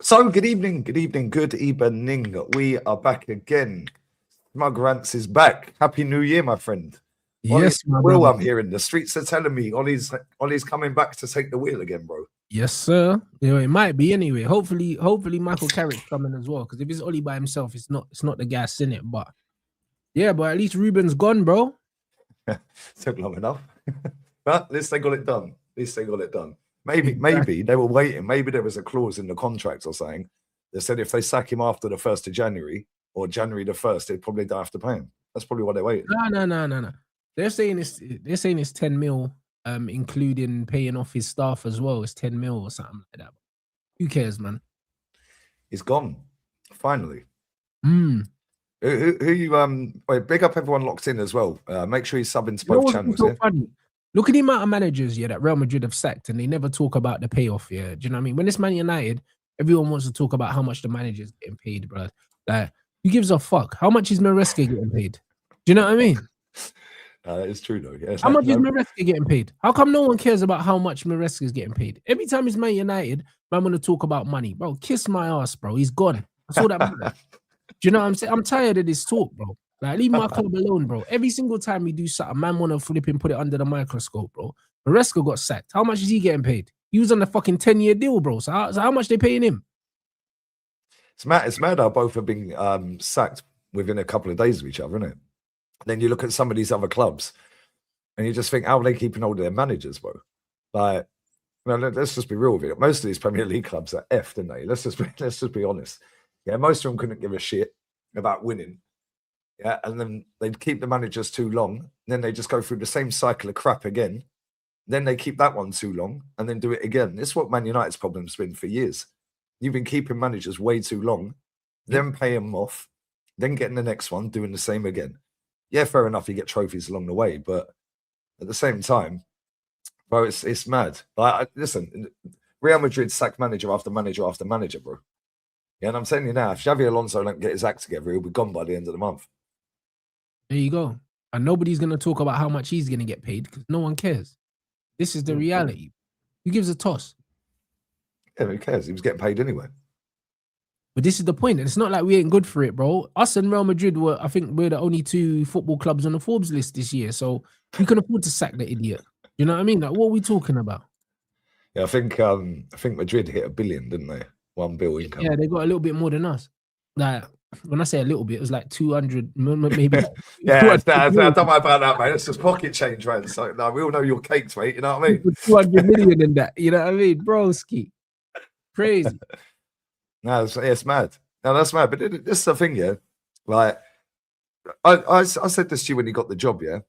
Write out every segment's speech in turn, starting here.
So, good evening. We are back again. Smug Rants is back. Happy New Year, my friend. Yes, my Will, brother. I'm hearing the streets are telling me Ollie's coming back to take the wheel again, bro. Yes, sir. You know, it might be anyway. Hopefully Michael Carrick's coming as well. Because if it's Ollie by himself, it's not the gas in it. But yeah, but at least Ruben's gone, bro. Took long enough. But at least they got it done. Maybe they were waiting. Maybe there was a clause in the contract or something that said if they sack him after the 1st of January or January the 1st, they probably don't have to pay him. That's probably what they're waiting. No. They're saying it's 10 mil, including paying off his staff as well. It's 10 mil or something like that. Who cares, man? He's gone. Finally. Who you big up everyone locked in as well. Make sure you sub into both channels. So funny. Look at the amount of managers, that Real Madrid have sacked, and they never talk about the payoff. Yeah, do you know what I mean? When it's Man United, everyone wants to talk about how much the manager's getting paid, bro. Like, who gives a fuck? How much is Maresca getting paid? Do you know what I mean? It's true though. Yeah, how much is Maresca getting paid? How come no one cares about how much Maresca is getting paid? Every time it's Man United, man want to talk about money, bro. Kiss my ass, bro. He's gone. That's all that matters. Do you know what I'm saying? I'm tired of this talk, bro. Like, leave my club alone, bro. Every single time we do something, man want to flip and put it under the microscope, bro. Maresca got sacked. How much is he getting paid? He was on a fucking 10-year deal, bro. So how much they paying him? It's mad how both have been sacked within a couple of days of each other, isn't it? Then you look at some of these other clubs and you just think, how are they keeping hold of their managers, bro? Like, let's just be real with it. Most of these Premier League clubs are effed, aren't they? Let's just be honest. Yeah, most of them couldn't give a shit about winning. Yeah, and then they'd keep the managers too long. Then they just go through the same cycle of crap again. Then they keep that one too long and then do it again. This is what Man United's problem's been for years. You've been keeping managers way too long, then pay them off, then getting the next one, doing the same again. Yeah, fair enough, you get trophies along the way, but at the same time, bro, it's mad. Like, listen, Real Madrid sacked manager after manager after manager, bro. Yeah, and I'm telling you now, if Xavi Alonso don't get his act together, he'll be gone by the end of the month. There you go. And nobody's going to talk about how much he's going to get paid because no one cares. This is the reality. Who gives a toss? Yeah, who cares? He was getting paid anyway. But this is the point. It's not like we ain't good for it, bro. Us and Real Madrid I think we're the only 2 football clubs on the Forbes list this year. So we can afford to sack the idiot. You know what I mean? Like, what are we talking about? Yeah, I think Madrid hit $1 billion, didn't they? $1 billion income. Yeah, they got a little bit more than us. Like, when I say a little bit, it was like 200, maybe. Yeah, don't worry about that, mate. It's just pocket change, right? So no, we all know your cakes, mate. You know what I mean? 200 million in that. You know what I mean, broski? Crazy. No, it's mad. No, that's mad. But this is the thing, yeah. Like, I said this to you when you got the job, yeah.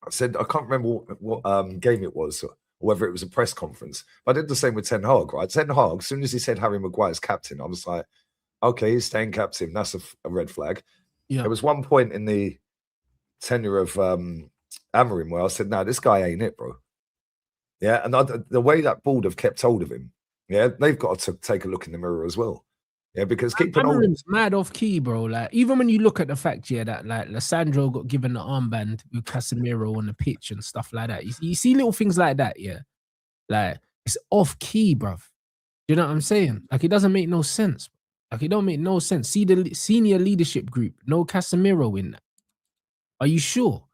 I said I can't remember what game it was, or whether it was a press conference. But I did the same with Ten Hag, right? Ten Hag, as soon as he said Harry Maguire's captain, I was like, okay, he's staying captain. That's a red flag. Yeah. There was one point in the tenure of Amorim where I said, no, this guy ain't it, bro. Yeah, and the way that board have kept hold of him, yeah, they've got to take a look in the mirror as well. Yeah, because keeping Amorim's mad off key, bro. Like, even when you look at the fact, yeah, that like Lissandro got given the armband with Casemiro on the pitch and stuff like that. You see little things like that, yeah. Like, it's off key, bruv. You know what I'm saying? Like, it doesn't make no sense. Like, it don't make no sense. See the senior leadership group, no Casemiro in that. Are you sure?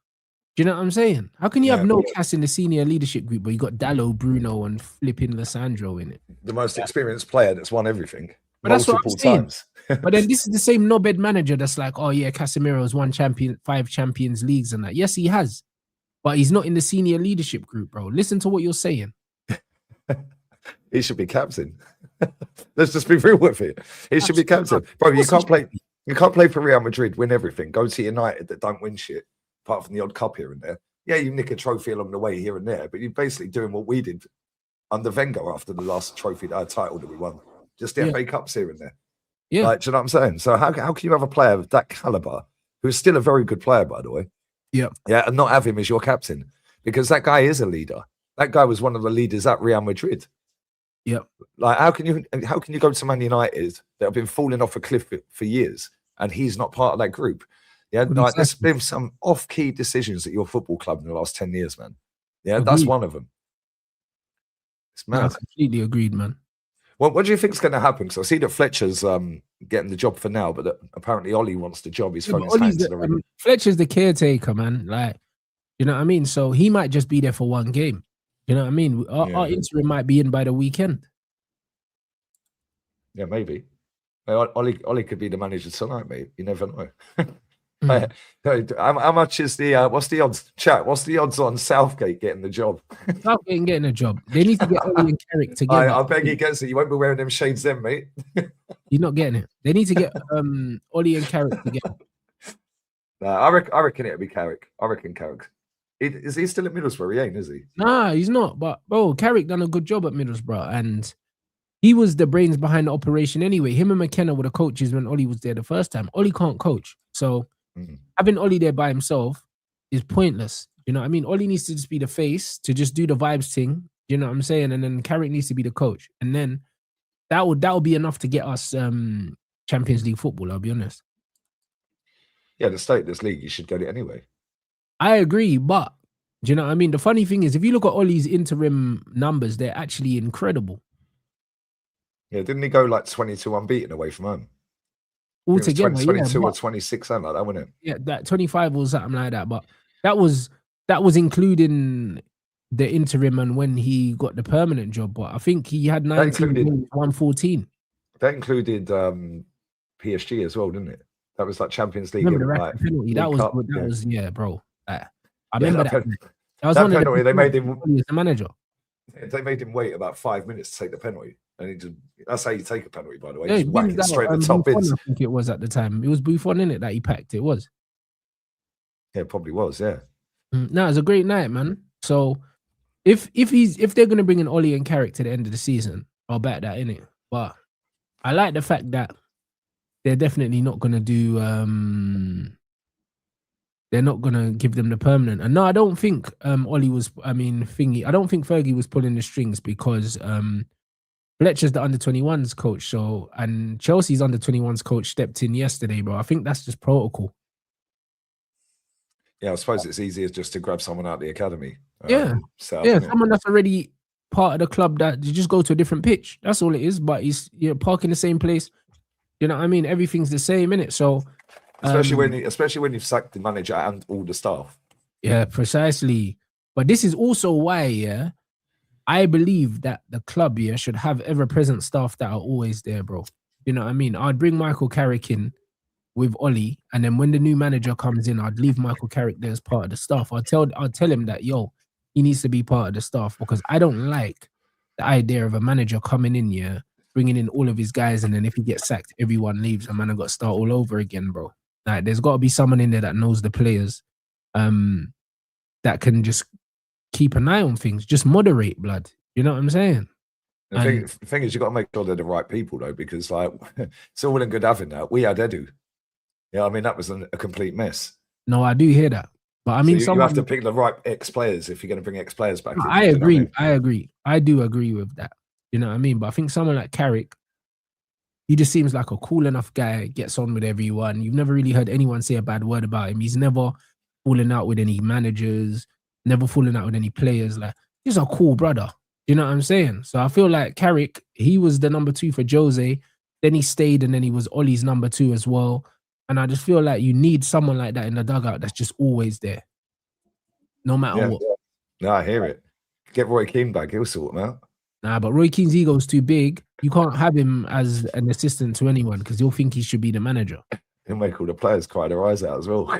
Do you know what I'm saying? How can you have no Cas in the senior leadership group, but you got Dallo, Bruno, and flipping Lissandro in it? The most experienced player that's won everything. But multiple times. But then this is the same knobhead manager that's like, oh yeah, Casemiro's won 5 Champions Leagues and that. Yes, he has. But he's not in the senior leadership group, bro. Listen to what you're saying. He should be captain. Let's just be real with it. He should be captain. Bro, you can't play for Real Madrid, win everything. Go to United that don't win shit, apart from the odd cup here and there. Yeah, you nick a trophy along the way here and there, but you're basically doing what we did under Wenger after the last title that we won. Just the FA Cups here and there. Yeah. Like, do you know what I'm saying? So how can you have a player of that caliber, who's still a very good player, by the way? Yeah. Yeah, and not have him as your captain? Because that guy is a leader. That guy was one of the leaders at Real Madrid. Yeah. Like, how can you go to Man United that have been falling off a cliff for years and he's not part of that group? Yeah, like, there's been some off-key decisions at your football club in the last 10 years, man. Yeah, that's one of them. It's mad. I completely agreed, man. What do you think's going to happen? Because I see that Fletcher's getting the job for now, but that apparently Ollie wants the job. He's thrown his hands in the ring. Fletcher's the caretaker, man. Like, you know what I mean? So he might just be there for one game. You know what I mean? Our interim might be in by the weekend. Yeah, maybe. Ollie could be the manager tonight, mate. You never know. How much is the what's the odds? Chat, what's the odds on Southgate getting the job? Southgate getting a job. They need to get Ollie and Carrick together. I beg he gets it. You won't be wearing them shades then, mate. You're not getting it. They need to get Ollie and Carrick together. I reckon it'll be Carrick. I reckon Carrick. Is he still at Middlesbrough? He ain't, is he? Nah, he's not. But bro, Carrick done a good job at Middlesbrough, and he was the brains behind the operation anyway. Him and McKenna were the coaches when Ollie was there the first time. Ollie can't coach, so having Ollie there by himself is pointless. You know what I mean? Ollie needs to just be the face to just do the vibes thing. You know what I'm saying? And then Carrick needs to be the coach, and then that would be enough to get us Champions League football. I'll be honest. Yeah, the state of this league, you should get it anyway. I agree, but do you know what I mean? The funny thing is, if you look at Ollie's interim numbers, they're actually incredible. Yeah, didn't he go like 22 unbeaten away from home? Altogether, 22 or 26, something like that, wasn't it? Yeah, that 25 or something like that. But that was including the interim and when he got the permanent job. But I think he had 19 games, 114. That included PSG as well, didn't it? That was like Champions League. Remember the penalty? That was Cup, good. That was bro. I remember that. That was that one penalty. Of the they made him the manager. They made him wait about 5 minutes to take the penalty, and that's how you take a penalty, by the way. Yeah, just whack it straight at the top Buffon, bins. I think it was at the time. It was Buffon, in it, that he packed. It was. Yeah, it probably was. Yeah. No, it was a great night, man. So if they're gonna bring in Ollie and Carrick to the end of the season, I'll back that, in it. But I like the fact that they're definitely not gonna do. They're not gonna give them the permanent. And no, I don't think Ollie was. I mean, I don't think Fergie was pulling the strings, because Fletcher's the under-21s coach. So, and Chelsea's under-21s coach stepped in yesterday, bro. I think that's just protocol. Yeah, I suppose it's easier just to grab someone out of the academy. Someone that's already part of the club, that you just go to a different pitch. That's all it is. But he's park in the same place. You know what I mean? Everything's the same, innit? So especially when you've sacked the manager and all the staff. Yeah, precisely. But this is also why, I believe that the club should have ever-present staff that are always there, bro. You know what I mean? I'd bring Michael Carrick in with Ollie, and then when the new manager comes in, I'd leave Michael Carrick there as part of the staff. I'll tell him that, he needs to be part of the staff, because I don't like the idea of a manager coming in, bringing in all of his guys, and then if he gets sacked, everyone leaves, and man, I've got to start all over again, bro. Like, there's got to be someone in there that knows the players, that can just keep an eye on things, just moderate, blood. You know what I'm saying? The thing is, you got to make sure they're the right people, though, because like it's all well and good having that. We had Edu. Yeah, I mean, that was a complete mess. No, I do hear that, but I mean, so you have to pick the right ex-players if you're going to bring ex-players back. I agree. I agree. I do agree with that. You know what I mean? But I think someone like Carrick, he just seems like a cool enough guy, gets on with everyone. You've never really heard anyone say a bad word about him. He's never fallen out with any managers, never fallen out with any players. Like, he's a cool brother. You know what I'm saying? So I feel like Carrick, he was the number 2 for Jose. Then he stayed, and then he was Ollie's number 2 as well. And I just feel like you need someone like that in the dugout that's just always there, no matter what. No, I hear it. Get Roy Keane back. He'll sort him out. Nah, but Roy Keane's ego is too big. You can't have him as an assistant to anyone, because you'll think he should be the manager. He'll make all the players cry their eyes out as well. Roy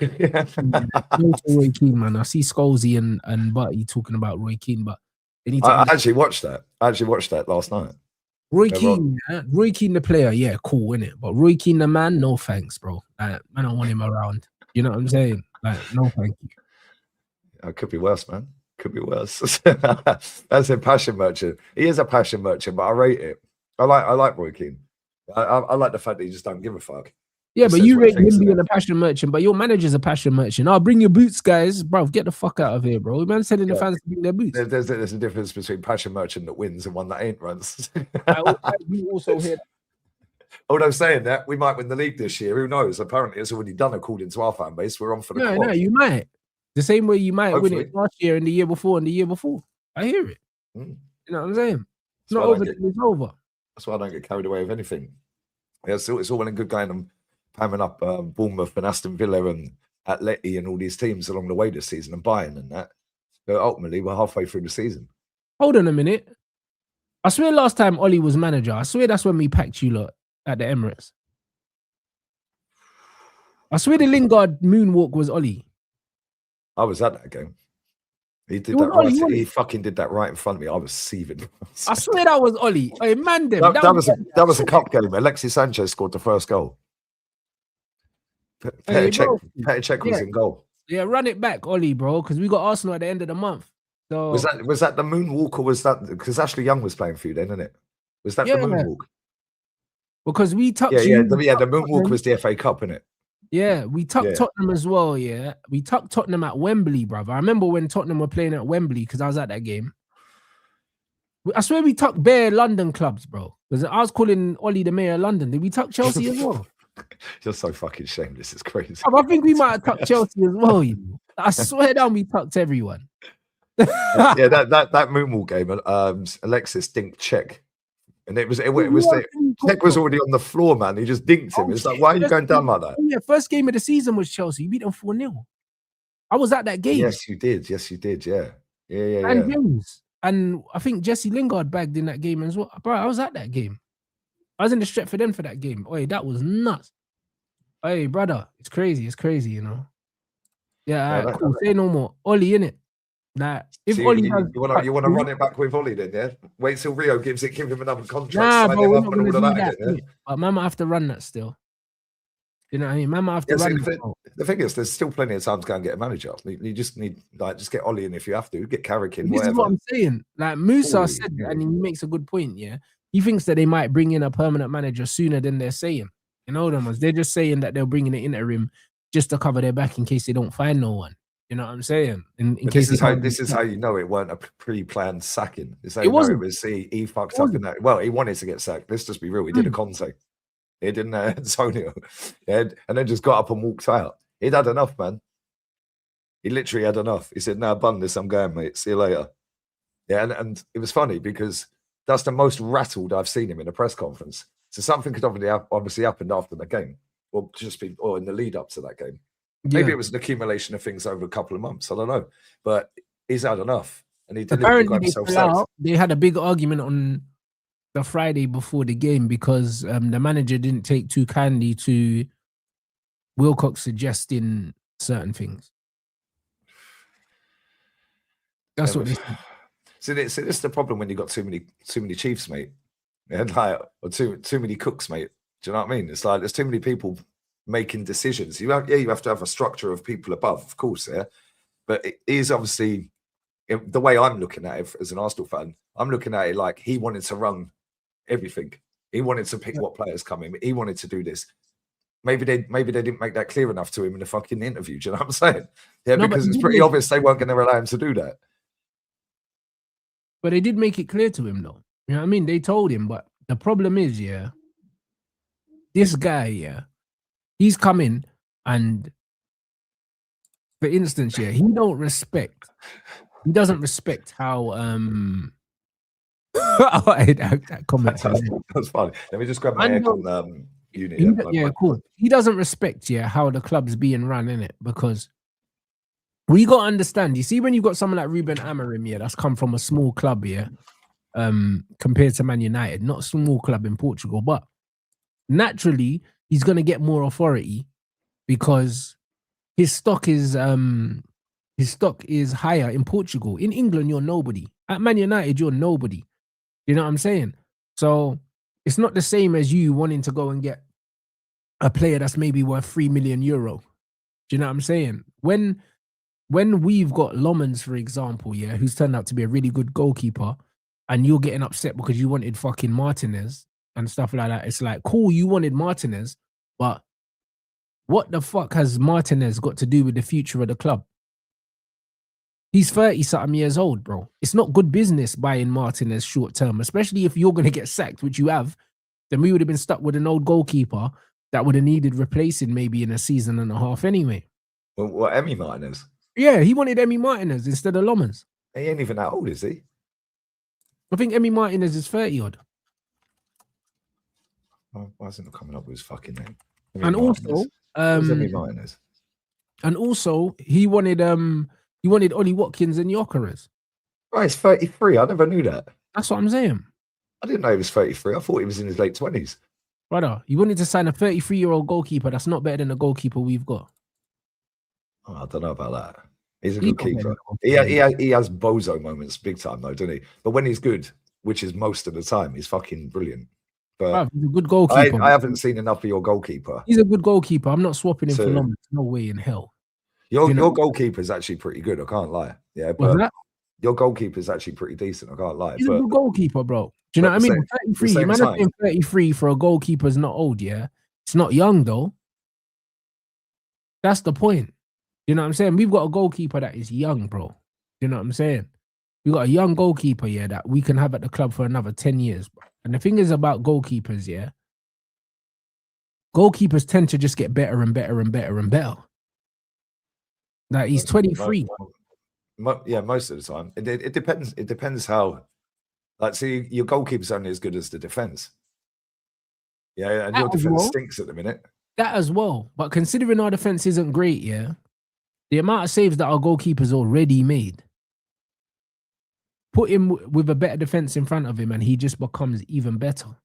Keane, man. I see Scholesy and Butty talking about Roy Keane, but they need to. I actually watched that. Last night. Roy Keane the player, cool, innit? But Roy Keane the man, no thanks, bro. Man, I don't want him around. You know what I'm saying? Like, no thank you. It could be worse, man. Could be worse. That's a passion merchant. He is a passion merchant, but I rate it. I like Roy Keane. I like the fact that he just don't give a fuck. Yeah, but you rate him being a passion merchant, but your manager's a passion merchant. Oh, bring your boots, guys. Bro, get the fuck out of here, bro. Man's telling the fans to bring their boots. There's a difference between passion merchant that wins and one that ain't runs. You also hear that. Although saying that, we might win the league this year. Who knows? Apparently, it's already done according to our fan base. We're on for the quad. No, you might. The same way you might win it last year and the year before and the year before. I hear it. You know what I'm saying? It's not over till it's over. That's why I don't get carried away with anything. Yeah, it's all well and good going and pamming up Bournemouth and Aston Villa and Atleti and all these teams along the way this season and Bayern and that. But ultimately, we're halfway through the season. Hold on a minute. I swear last time Ollie was manager, I swear that's when we packed you lot at the Emirates. I swear the Lingard moonwalk was Ollie. I was at that game. He did It was that Ollie, right. He fucking did that right in front of me. I was seething. I swear that was Ollie. Hey, man, them. That was a cup game. Alexis Sanchez scored the first goal. Petr Cech was in goal. Yeah, run it back, Ollie, bro, because we got Arsenal at the end of the month. So was that the moonwalk or was that because Ashley Young was playing for you then, isn't it? Was that the moonwalk? Because we tucked the moonwalk was the FA Cup, innit? Yeah, we tucked Tottenham as well, yeah. We tucked Tottenham at Wembley, brother. I remember when Tottenham were playing at Wembley because I was at that game. I swear we tucked bare London clubs, bro. Because I was calling Ollie the mayor of London. Did we tuck Chelsea as well? You're so fucking shameless. It's crazy. I think we might have tucked Chelsea as well, you know. I swear down we tucked everyone. Yeah, that moonwalk game, Alexis dinked Cech. And Cech was already on the floor, man. He just dinked him. It's like, why are you going down like that? Yeah, first game of the season was Chelsea. You beat them 4-0. I was at that game. Yes, you did. Yeah. And James. And I think Jesse Lingard bagged in that game as well. Bro, I was at that game. I was in the Stretford End for that game. Oi, that was nuts. Hey, brother, it's crazy, you know. Yeah, all right, cool. Say no more. Ollie, innit? Nah, if Ollie you want to run it back with Ollie then, yeah? Wait till Rio give him another contract, sign him up and all of that again, yeah? But man might have to run that still. You know what I mean? Man might have to run the thing is, there's still plenty of time to go and get a manager. You just need, just get Ollie in if you have to. Get Carrick in, whatever. This is what I'm saying. Like, Musa said, and he makes a good point, yeah? He thinks that they might bring in a permanent manager sooner than they're saying. You know them ones. They're just saying that they'll bring in an interim just to cover their back in case they don't find no one. You know what I'm saying? In case this is how you know it weren't a pre-planned sacking. It wasn't. It was he fucked up in that. Well, he wanted to get sacked. Let's just be real. He did a Conte. He didn't Antonio. And then just got up and walked out. He'd had enough, man. He literally had enough. He said, "Now, bun this. I'm going, mate. See you later." Yeah, and it was funny because that's the most rattled I've seen him in a press conference. So something could obviously happened after the game, or in the lead up to that game. Maybe it was an accumulation of things over a couple of months. I don't know, but he's had enough, and he didn't got himself sacked. They had a big argument on the Friday before the game because the manager didn't take too kindly to Wilcox suggesting certain things. That's what they said. So this is the problem when you got too many chiefs, mate. Yeah, like, or too many cooks, mate. Do you know what I mean? It's like there's too many people making decisions. You have to have a structure of people above, of course, yeah. But it is obviously the way I'm looking at it as an Arsenal fan. I'm looking at it like he wanted to run everything. He wanted to pick what players come in. He wanted to do this. Maybe they didn't make that clear enough to him in the fucking interview. Do you know what I'm saying? Yeah, because it's pretty obvious they weren't going to allow him to do that. But they did make it clear to him, though. You know what I mean? They told him, but the problem is, yeah, this guy, yeah, he's coming and, for instance, yeah, he doesn't respect how that comment. That's funny. Let me just grab my aircon unit. Yeah, cool. He doesn't respect, yeah, how the club's being run, innit? Because we got to understand, you see, when you've got someone like Ruben Amorim, yeah, that's come from a small club, yeah, compared to Man United, not a small club in Portugal, but naturally he's going to get more authority because his stock is higher in Portugal. In England, you're nobody. At Man United, you're nobody. You know what I'm saying? So it's not the same as you wanting to go and get a player that's maybe worth €3 million. Do you know what I'm saying? When we've got Lomans, for example, yeah, who's turned out to be a really good goalkeeper, and you're getting upset because you wanted fucking Martinez and stuff like that, it's like, cool, you wanted Martinez, but what the fuck has Martinez got to do with the future of the club? He's 30-something years old, bro. It's not good business buying Martinez short term, especially if you're going to get sacked, which you have. Then we would have been stuck with an old goalkeeper that would have needed replacing maybe in a season and a half anyway. Well, what, Emi Martinez? Yeah, he wanted Emi Martinez instead of Lomans. He ain't even that old, is he? I think Emi Martinez is 30 odd. Why isn't it coming up with his fucking name? And also, Martinez. And also, he wanted Ollie Watkins and Gyökeres. Right, he's 33. I never knew that. That's what I'm saying. I didn't know he was 33. I thought he was in his late 20s. Brother, you wanted to sign a 33-year-old goalkeeper. That's not better than the goalkeeper we've got. Oh, I don't know about that. He's a good keeper. He has bozo moments big time, though, doesn't he? But when he's good, which is most of the time, he's fucking brilliant. But he's a good goalkeeper. I haven't seen enough of your goalkeeper. He's a good goalkeeper. I'm not swapping him for Lomas. No way in hell. Your goalkeeper is actually pretty good. I can't lie. Yeah, but your goalkeeper is actually pretty decent. I can't lie. He's a good goalkeeper, bro. Do you know what I mean? 33. You might have been 33 for a goalkeeper is not old, yeah? It's not young, though. That's the point. You know what I'm saying? We've got a goalkeeper that is young, bro. You know what I'm saying? We've got a young goalkeeper, yeah, that we can have at the club for another 10 years, bro. And the thing is about goalkeepers, yeah, goalkeepers tend to just get better and better and better and better. Like, he's 23. Yeah, most of the time. It depends. It depends how. Like, see, your goalkeeper's only as good as the defense. Yeah, and your defense stinks at the minute. That as well. But considering our defense isn't great, yeah, the amount of saves that our goalkeeper's already made, put him with a better defense in front of him, and he just becomes even better.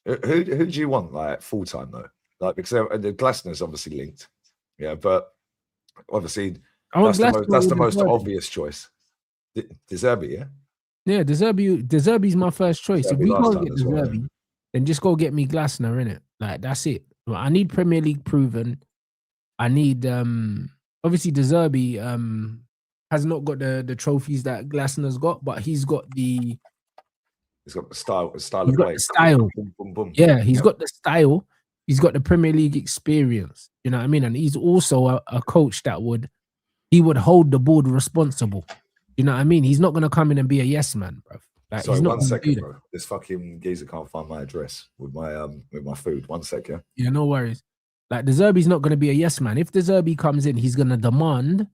Who do you want, like, full time though? Like, because the Glasner's obviously linked. Yeah, but obviously that's the most obvious choice. De Zerbi, yeah? Yeah, De Zerbi's my first choice. If we can't get De Zerbi, then just go get me Glasner, innit? Like, that's it. I need Premier League proven. I need obviously De Zerbi has not got the trophies that Glasner's got, but he's got the style he's of got play. the style. Boom, boom, boom. Yeah, he's got the style. He's got the Premier League experience. You know what I mean? And he's also a coach that would hold the board responsible. You know what I mean? He's not gonna come in and be a yes man, bro. Like, sorry, he's not 1 second, bro. This fucking geezer can't find my address with my food. 1 sec, yeah? Yeah, no worries. Like, De Zerbi's not gonna be a yes man. If De Zerbi comes in, he's gonna demand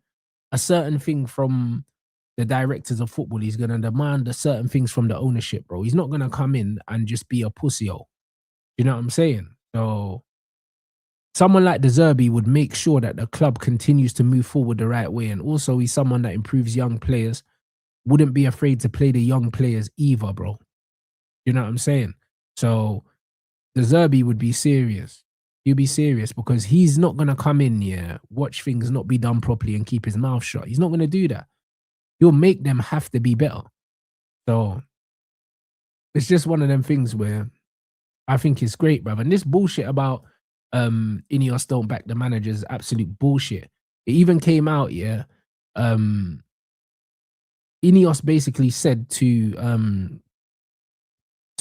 a certain thing from the directors of football. He's gonna demand a certain things from the ownership, bro. He's not gonna come in and just be a pussy-o. You know what I'm saying? So someone like De Zerbi would make sure that the club continues to move forward the right way. And also, he's someone that improves young players, wouldn't be afraid to play the young players either, bro. You know what I'm saying? So De Zerbi would be serious. He'll be serious because he's not going to come in here, watch things not be done properly and keep his mouth shut. He's not going to do that. He'll make them have to be better. So it's just one of them things where I think it's great, brother. And this bullshit about Ineos don't back the managers, absolute bullshit. It even came out, yeah. Ineos basically said to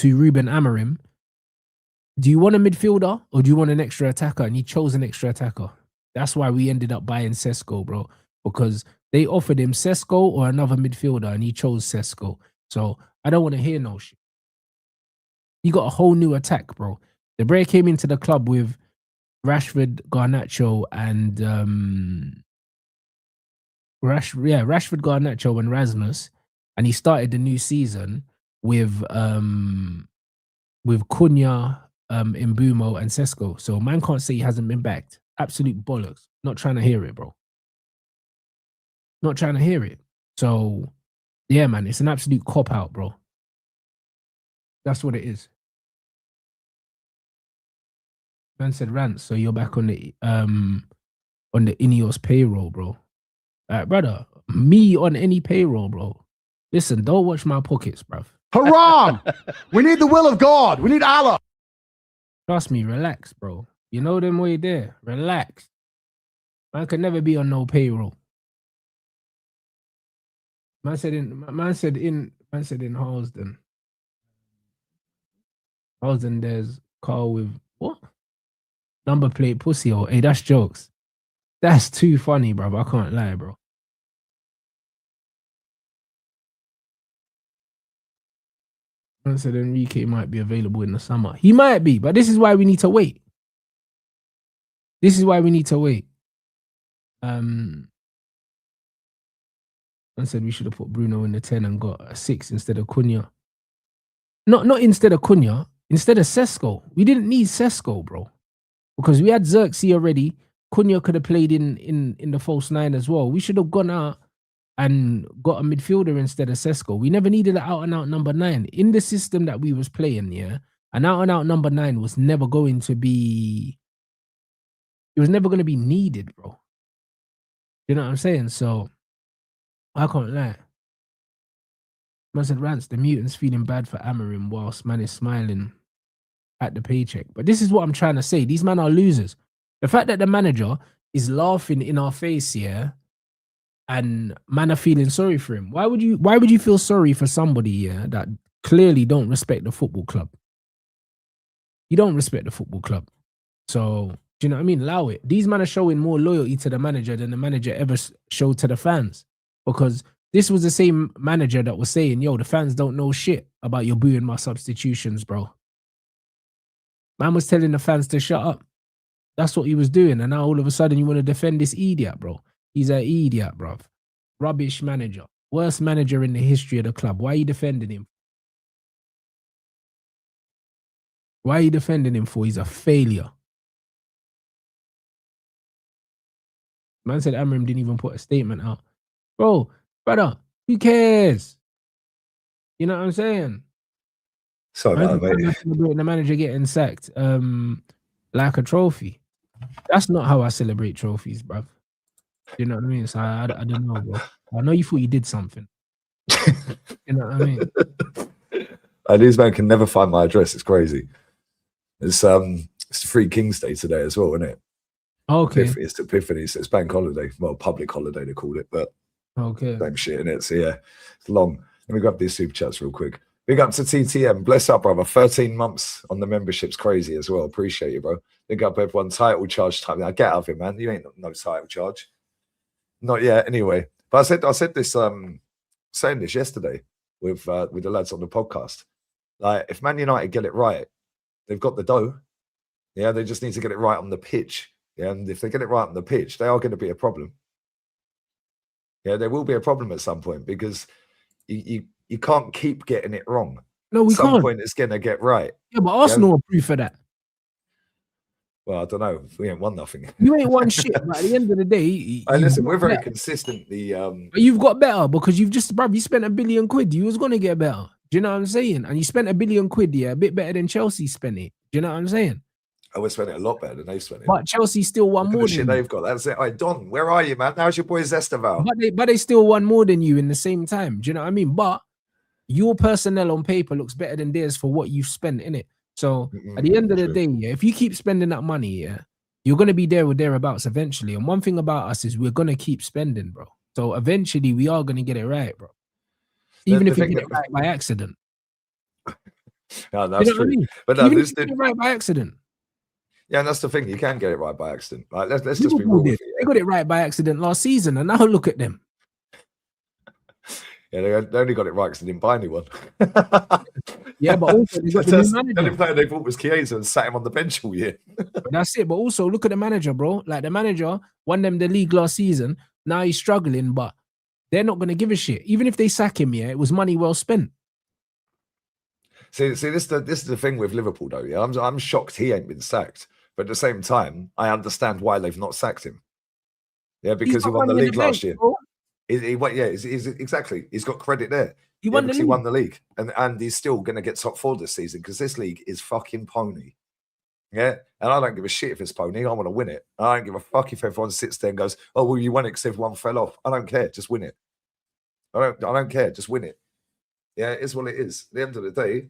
Ruben Amorim, do you want a midfielder or do you want an extra attacker? And he chose an extra attacker. That's why we ended up buying Sesko, bro, because they offered him Sesko or another midfielder and he chose Sesko. So I don't want to hear no shit. He got a whole new attack, bro. The Bray came into the club with Rashford, Garnacho, and Rashford, Garnacho, and Rasmus, and he started the new season with Cunha, Mbumo, and Sesko. So man can't say he hasn't been backed. Absolute bollocks. Not trying to hear it, bro. Not trying to hear it. So yeah, man, it's an absolute cop out, bro. That's what it is. Man said rant, so you're back on the Ineos payroll, bro. Brother, me on any payroll, bro. Listen, don't watch my pockets, bruv. Haram! We need the will of God. We need Allah. Trust me, relax, bro. You know them way there. Relax. Man can never be on no payroll. Man said in Halsden. Halsden, there's Carl with what? Number plate pussy. Oh, hey, that's jokes. That's too funny, bro. I can't lie, bro. Man said Enrique might be available in the summer. He might be, but this is why we need to wait. This is why we need to wait. Man said we should have put Bruno in the 10 and got a 6 instead of Cunha. Not instead of Cunha. instead of Sesko. We didn't need Sesko, bro, because we had Xerxes already. Cunha could have played in the false 9 as well. We should have gone out and got a midfielder instead of Sesko. We never needed an out-and-out number 9. In the system that we was playing, yeah, an out-and-out number 9 was never going to be... It was never going to be needed, bro. You know what I'm saying? So, I can't lie. Man said, Rants, the mutant's feeling bad for Amorim whilst man is smiling at the paycheck. But this is what I'm trying to say. These men are losers. The fact that the manager is laughing in our face, yeah, and man are feeling sorry for him. Why would you feel sorry for somebody, yeah, that clearly don't respect the football club? You don't respect the football club. So, do you know what I mean? Allow it. These men are showing more loyalty to the manager than the manager ever showed to the fans. Because this was the same manager that was saying, yo, the fans don't know shit about your booing my substitutions, bro. Man was telling the fans to shut up. That's what he was doing. And now all of a sudden you want to defend this idiot, bro. He's an idiot, bro. Rubbish manager. Worst manager in the history of the club. Why are you defending him? Why are you defending him for? He's a failure. Man said Amorim didn't even put a statement out. Bro, brother, who cares? You know what I'm saying? Sorry about that, mate. The manager getting sacked like a trophy. That's not how I celebrate trophies, bruv. You know what I mean? So I don't know, bro. I know you thought you did something. You know what I mean? These men can never find my address. It's crazy. It's Three Kings Day today as well, isn't it? Okay. It's Epiphany. So it's bank holiday. Well, public holiday they called it, but okay. Same shit in it. So yeah, it's long. Let me grab these super chats real quick. Big up to TTM. Bless up, brother. 13 months on the membership's crazy as well. Appreciate you, bro. Big up everyone. Title charge time. Now get out of it, man. You ain't no title charge. Not yet, anyway. But I said this saying this yesterday with the lads on the podcast. Like, if Man United get it right, they've got the dough. Yeah, they just need to get it right on the pitch. Yeah, and if they get it right on the pitch, they are going to be a problem. Yeah, there will be a problem at some point because you can't keep getting it wrong. No, we can't. At some can't. point, it's going to get right. Yeah, but Arsenal are proof of that. Well, I don't know. We ain't won nothing. You ain't won shit. But at the end of the day, listen, we're very consistently. But you've got better because you've just, bruv, you spent £1 billion. You was gonna get better. Do you know what I'm saying? And you spent £1 billion, yeah, a bit better than Chelsea spent it. Do you know what I'm saying? I would spend it a lot better than they spent it. But Chelsea still won more than shit they've got. That's it. Hey, Don, where are you, man? How's your boy Zestaval? But they still won more than you in the same time. Do you know what I mean? But your personnel on paper looks better than theirs for what you've spent in it. So at the end of the day, yeah, if you keep spending that money, yeah, you're gonna be there or thereabouts eventually. And one thing about us is we're gonna keep spending, bro. So eventually we are gonna get it right, bro. Even if we get it right by accident. No, that's true. I mean? But no, even if you get it right by accident. Yeah, and that's the thing. You can get it right by accident. Like, let's just be real. They got it right by accident last season, and now look at them. Yeah, they only got it right because they didn't buy anyone. Yeah, but also they got the new manager. The only player they bought was Chiesa and sat him on the bench all year. But that's it. But also look at the manager, bro. Like, the manager won them the league last season. Now he's struggling, but they're not going to give a shit. Even if they sack him, yeah, it was money well spent. See, this is the thing with Liverpool, though. Yeah, I'm shocked he ain't been sacked. But at the same time, I understand why they've not sacked him. Yeah, because he won the league last year. Exactly. He's got credit there. He won the league. And he's still going to get top 4 this season because this league is fucking pony. Yeah, and I don't give a shit if it's pony. I want to win it. I don't give a fuck if everyone sits there and goes, "Oh, well, you won it because everyone fell off." I don't care. Just win it. I don't care. Just win it. Yeah, it is what it is. At the end of the day,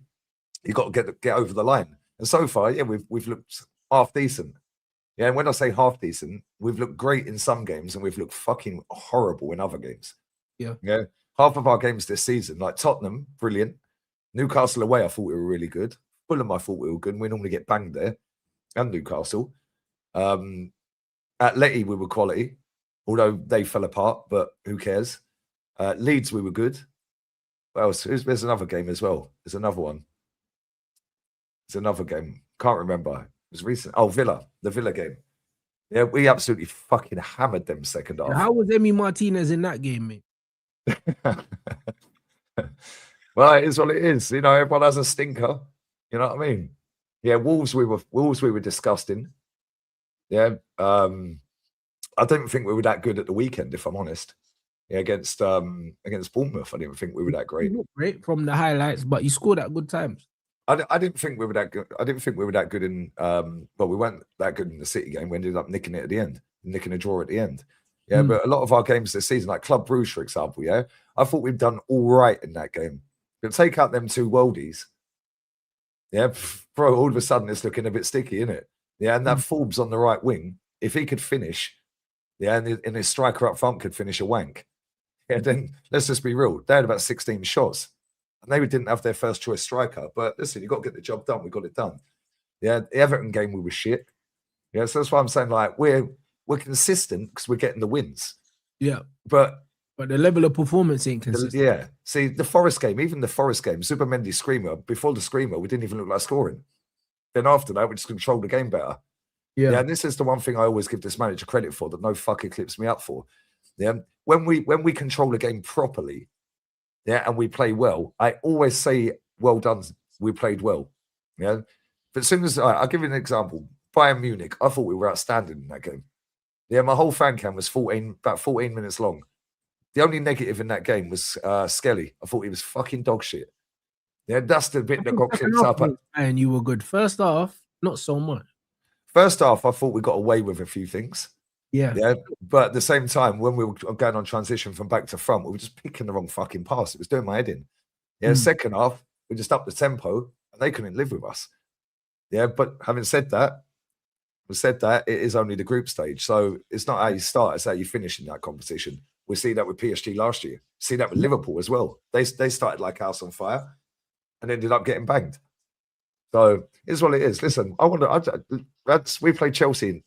you got to get over the line. And so far, yeah, we've looked half decent. Yeah, and when I say half decent, we've looked great in some games and we've looked fucking horrible in other games. Yeah. Yeah. Half of our games this season, like Tottenham, brilliant. Newcastle away, I thought we were really good. Fulham, I thought we were good. We normally get banged there. And Newcastle. At Letty, we were quality, although they fell apart, but who cares? Leeds, we were good. What else? There's another game as well. There's another one. There's another game. Can't remember. It was recent. Oh, Villa. The Villa game. Yeah, we absolutely fucking hammered them second half. How was Emi Martinez in that game, mate? Well, it is what it is. You know, everyone has a stinker. You know what I mean? Yeah, Wolves we were disgusting. Yeah. I don't think we were that good at the weekend, if I'm honest. Yeah, against Bournemouth, I didn't think we were that great. You look great from the highlights, but you scored at good times. I didn't think we were that good. I didn't think we were that good in. Well, we weren't that good in the City game. We ended up nicking it at the end, nicking a draw at the end. Yeah, but a lot of our games this season, like Club Brugge, for example, yeah, I thought we'd done all right in that game. But take out them two worldies, yeah, bro. All of a sudden, it's looking a bit sticky, isn't it? Yeah, and that Forbes on the right wing, if he could finish, yeah, and his striker up front could finish a wank, yeah, then let's just be real. They had about 16 shots. And they didn't have their first choice striker. But listen, you got to get the job done. We got it done. Yeah, the Everton game, we were shit. Yeah, so that's why I'm saying, like, we're consistent because we're getting the wins. Yeah. But the level of performance ain't consistent. Yeah. See, the Forest game, even the Forest game, Supermendy screamer, before the screamer, we didn't even look like scoring. Then after that, we just controlled the game better. Yeah, and this is the one thing I always give this manager credit for that no fucker clips me up for. Yeah, when we control the game properly, yeah, and we play well, I always say, well done, we played well. Yeah. But as soon as I'll give you an example. Bayern Munich, I thought we were outstanding in that game. Yeah, my whole fan cam was about 14 minutes long. The only negative in that game was Skelly. I thought he was fucking dog shit. Yeah, that's the bit that got clipped up. And you were good. First half, not so much. First half, I thought we got away with a few things. Yeah, but at the same time, when we were going on transition from back to front, we were just picking the wrong fucking pass. It was doing my head in. Yeah, second half, we just upped the tempo, and they couldn't live with us. Yeah, but having said that, it is only the group stage, so it's not how you start; it's how you finish in that competition. We see that with PSG last year. See that with Liverpool as well. They started like house on fire, and ended up getting banged. So it's what it is. Listen, we play Chelsea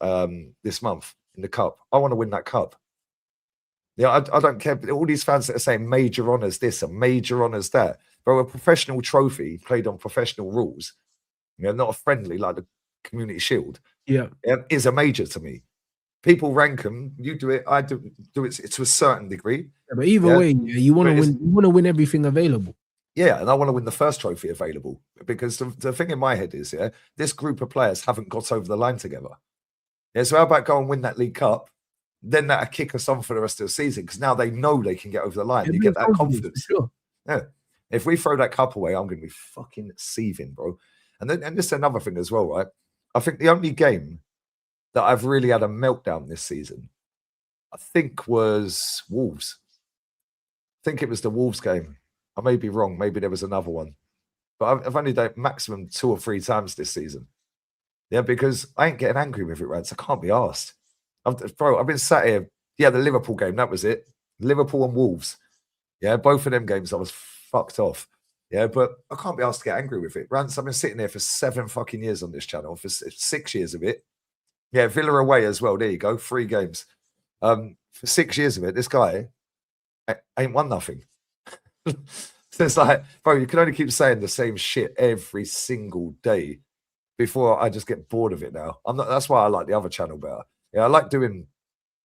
this month in the cup. I want to win that cup. Yeah, I don't care. All these fans that are saying major honours this and major honours that. Bro, a professional trophy played on professional rules, you know, not a friendly like the Community Shield. Yeah, is a major to me. People rank them. You do it. I do it to a certain degree. Yeah, but either way, you want to win. You want to win everything available. Yeah, and I want to win the first trophy available because the thing in my head is, yeah, this group of players haven't got over the line together. Yeah, so how about go and win that League Cup? Then that'll kick us on for the rest of the season because now they know they can get over the line. You get that confidence. Sure. Yeah. If we throw that cup away, I'm going to be fucking seething, bro. And this is another thing as well, right? I think the only game that I've really had a meltdown this season, I think, was Wolves. I think it was the Wolves game. I may be wrong. Maybe there was another one. But I've only done it maximum 2 or 3 times this season. Yeah, because I ain't getting angry with it, Reds. I can't be asked. I've been sat here. Yeah, the Liverpool game, that was it. Liverpool and Wolves. Yeah, both of them games I was fucked off. Yeah, but I can't be asked to get angry with it. Rants, I've been sitting there for 7 fucking years on this channel, for 6 years of it. Yeah, Villa away as well. There you go. 3 games. For 6 years of it, this guy ain't won nothing. So it's like, bro, you can only keep saying the same shit every single day before I just get bored of it now. That's why I like the other channel better. Yeah, I like doing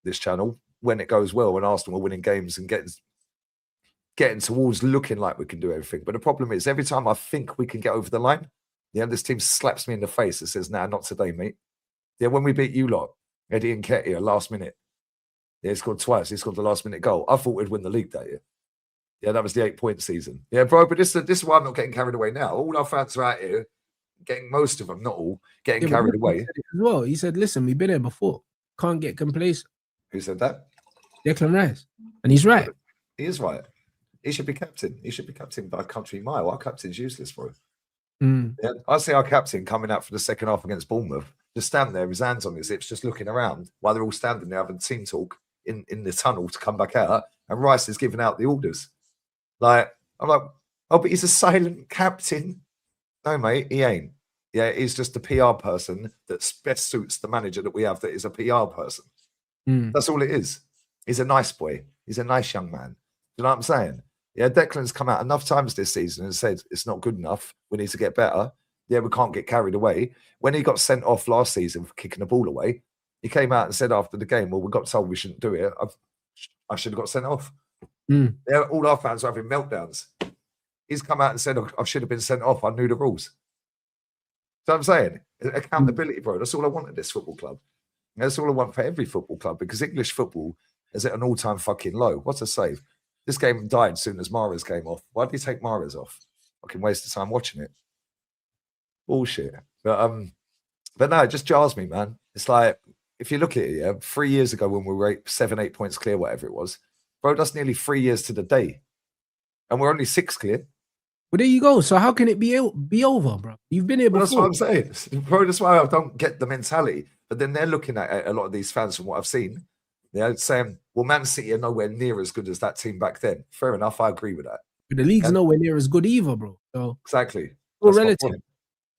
this channel when it goes well, when Arsenal are winning games and getting towards looking like we can do everything. But the problem is, every time I think we can get over the line, yeah, this team slaps me in the face and says, nah, not today, mate. Yeah, when we beat you lot, Eddie Nketiah, last minute. Yeah, he scored twice. He scored the last minute goal. I thought we'd win the league that year. Yeah, that was the 8-point season. Yeah, bro, but this is why I'm not getting carried away now. All our fans are out here, getting most of them, not all, getting carried away. Well, he said, listen, we've been here before. Can't get complacent. Who said that? Declan Rice. And he's right. He is right. He should be captain. He should be captain by a country mile. Our captain's useless, bro. Yeah, I see our captain coming out for the second half against Bournemouth, just stand there, his hands on his hips, just looking around while they're all standing there having team talk in the tunnel to come back out, and Rice is giving out the orders. Like, I'm like, oh, but he's a silent captain. No, mate, he ain't. Yeah, he's just a PR person that best suits the manager that we have that is a PR person. That's all it is. He's a nice boy. He's a nice young man. You know what I'm saying? Yeah, Declan's come out enough times this season and said it's not good enough. We need to get better. Yeah, we can't get carried away. When he got sent off last season for kicking the ball away, he came out and said after the game, well, we got told we shouldn't do it. I should have got sent off. Yeah, all our fans are having meltdowns. He's come out and said, I should have been sent off. I knew the rules. what I'm saying? Accountability, bro. That's all I want at this football club. That's all I want for every football club, because English football is at an all-time fucking low. What's a save? This game died as soon as Mahrez came off. Why did he take Mahrez off? Fucking waste of time watching it. Bullshit. But no, it just jars me, man. It's like, if you look at it, 3 years ago when we were 7-8 points clear, whatever it was, bro, that's nearly 3 years to the day. And we're only 6 clear. Well, there you go. So how can it be over, bro? You've been here before. That's what I'm saying. Bro, that's why I don't get the mentality. But then they're looking at a lot of these fans from what I've seen. They're saying, well, Man City are nowhere near as good as that team back then. Fair enough. I agree with that. But the league's nowhere near as good either, bro. So exactly. All relative.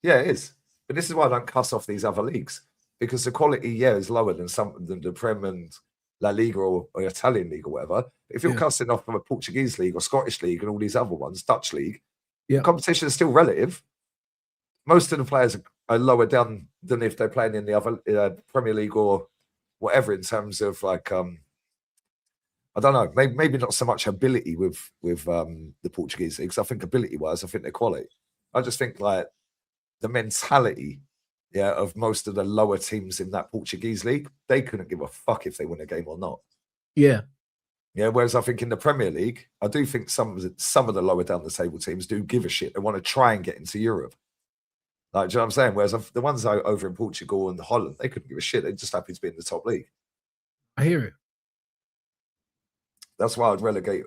Yeah, it is. But this is why I don't cuss off these other leagues. Because the quality, is lower than the Prem and La Liga or Italian league or whatever. If you're cussing off from a Portuguese league or Scottish league and all these other ones, Dutch league, competition is still relative. Most of the players are lower down than if they're playing in the other Premier League or whatever, in terms of like, I don't know, maybe not so much ability with the Portuguese leagues. I think ability-wise, I think they're quality. I just think like the mentality of most of the lower teams in that Portuguese league, they couldn't give a fuck if they win a game or not. Yeah. Yeah, whereas I think in the Premier League, I do think some of the lower down the table teams do give a shit. They want to try and get into Europe. Like, do you know what I'm saying? Whereas the ones over in Portugal and Holland, they couldn't give a shit. They're just happy to be in the top league. I hear it. That's why I'd relegate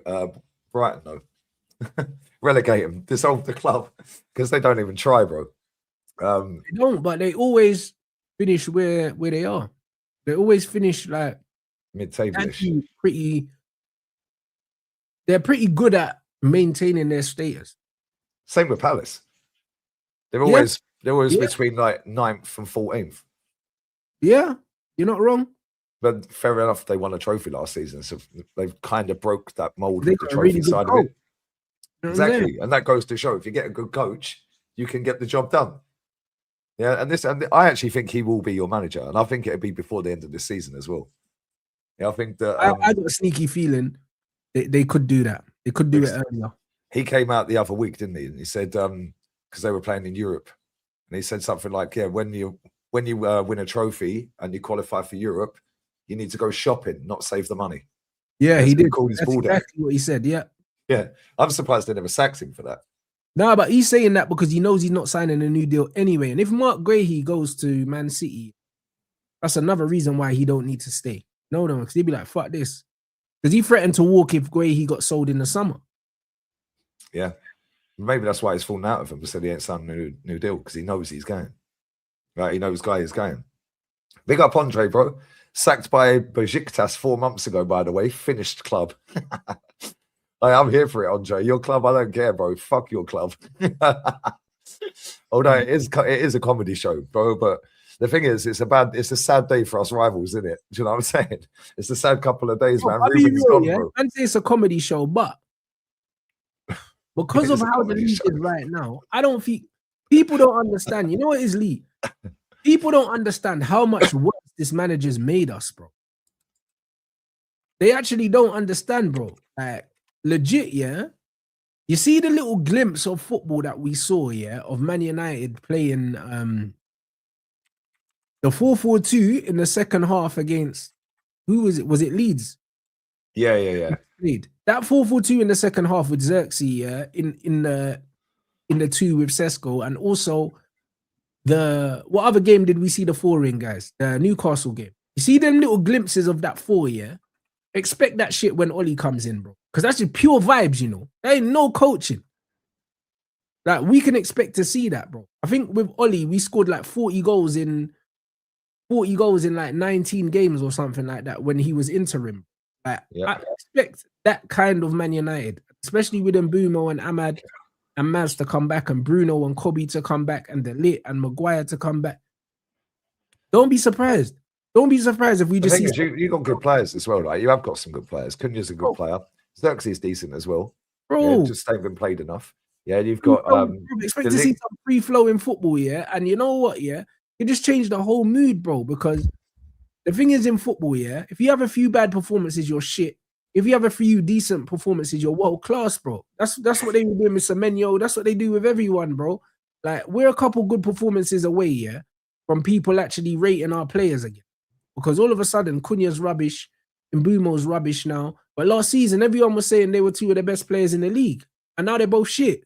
Brighton, though. Relegate them, dissolve the club, because they don't even try, bro. They don't, but they always finish where they are. They always finish like mid-table-ish. They're pretty good at maintaining their status. Same with Palace. They're always between like 9th and 14th. Yeah, you're not wrong. But fair enough, they won a trophy last season, so they've kind of broke that mold with the trophy side of it. Exactly, and that goes to show if you get a good coach, you can get the job done. Yeah, and I actually think he will be your manager, and I think it'll be before the end of this season as well. Yeah, I think that I got a sneaky feeling they could do that. They could do it earlier. He came out the other week, didn't he? And he said because they were playing in Europe, and he said something like, "Yeah, when you win a trophy and you qualify for Europe, you need to go shopping, not save the money." Yeah, he did. Called his That's exactly what he said. Yeah, yeah. I'm surprised they never sacked him for that. No, but he's saying that because he knows he's not signing a new deal anyway. And if Mark Guehi goes to Man City, that's another reason why he don't need to stay. No, because he'd be like, fuck this. Because he threatened to walk if Guehi got sold in the summer. Yeah. Maybe that's why he's fallen out of him. Said he ain't signed a new deal because he knows he's going. Right, he knows Guy is going. Big up Andre, bro. Sacked by Besiktas 4 months ago, by the way. Finished club. I'm here for it, Andre. Your club, I don't care, bro. Fuck your club. Although it is a comedy show, bro. But the thing is, it's a sad day for us rivals, isn't it? Do you know what I'm saying? It's a sad couple of days, man. Ruben's gone, bro. I'd say it's a comedy show, but because of how the league is right now, I don't think people don't understand. You know what is Lee? People don't understand how much worse this manager's made us, bro. They actually don't understand, bro. Like, legit, yeah. You see the little glimpse of football that we saw, yeah, of Man United playing the 4-4-2 in the second half against who was it? Was it Leeds? Yeah. That 4-4-2 in the second half with Xerxes, yeah, in the 2 with Sesko, and also what other game did we see the 4 in, guys? The Newcastle game. You see them little glimpses of that 4, yeah. Expect that shit when Ollie comes in, bro. Because that's just pure vibes, you know. There ain't no coaching. Like, we can expect to see that, bro. I think with Ollie, we scored like 40 goals in like 19 games or something like that when he was interim. Like, I expect that kind of Man United, especially with Mbumo and Ahmad and Maz to come back and Bruno and Kobe to come back and De Ligt and Maguire to come back. Don't be surprised. Don't be surprised if we just see... You got good players as well, right? You have got some good players. Cunha's a good player. Xerxes is decent as well. Bro. Yeah, just ain't been played enough. Yeah, you've got... expect to see some free-flowing football, yeah? And you know what, yeah? You just change the whole mood, bro, because the thing is in football, yeah? If you have a few bad performances, you're shit. If you have a few decent performances, you're world-class, bro. That's what they were doing with Semenyo. That's what they do with everyone, bro. like we're a couple good performances away, yeah, from people actually rating our players again. Because all of a sudden, Cunha's rubbish, Mbumo's rubbish now. But last season, everyone was saying they were two of the best players in the league, and now they're both shit.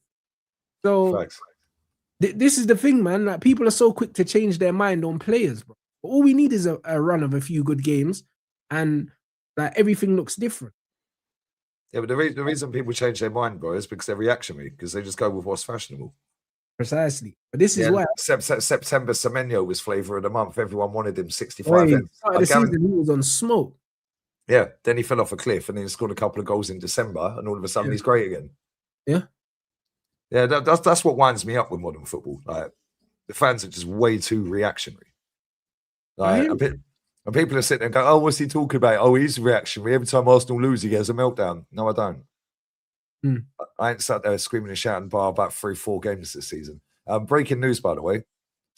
So this is the thing, man. Like people are so quick to change their mind on players, bro. All we need is a run of a few good games, and like everything looks different. Yeah, but the reason people change their mind, bro, is because they're reactionary, because they just go with what's fashionable. Precisely. But this is why September Semenyo was flavour of the month. Everyone wanted him 65. The season he was on smoke. Yeah, then he fell off a cliff and then he scored a couple of goals in December, and all of a sudden he's great again. Yeah. Yeah, that's what winds me up with modern football. Like the fans are just way too reactionary. Like and people are sitting there and go, "Oh, what's he talking about? Oh, he's reactionary. Every time Arsenal lose, he gets a meltdown." No, I don't. I ain't sat there screaming and shouting bar about 3-4 games this season. Breaking news, by the way.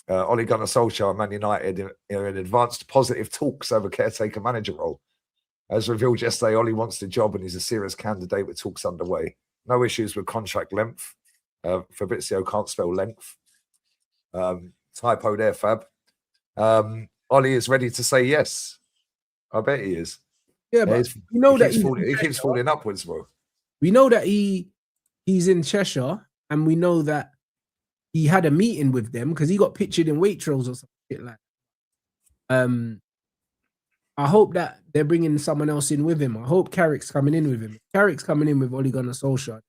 Ole Gunnar Solskjaer and Man United are in advanced positive talks over caretaker manager role. As revealed yesterday, Ole wants the job and he's a serious candidate with talks underway. No issues with contract length. Fabrizio can't spell length. Typo there, Fab. Ole is ready to say yes. I bet he is. Yeah, but you know that he keeps falling upwards, bro. We know that he's in Cheshire, and we know that he had a meeting with them because he got pictured in Waitrose or something like that. I hope that they're bringing someone else in with him. I hope Carrick's coming in with him. Carrick's coming in with Ole Gunnar Solskjaer.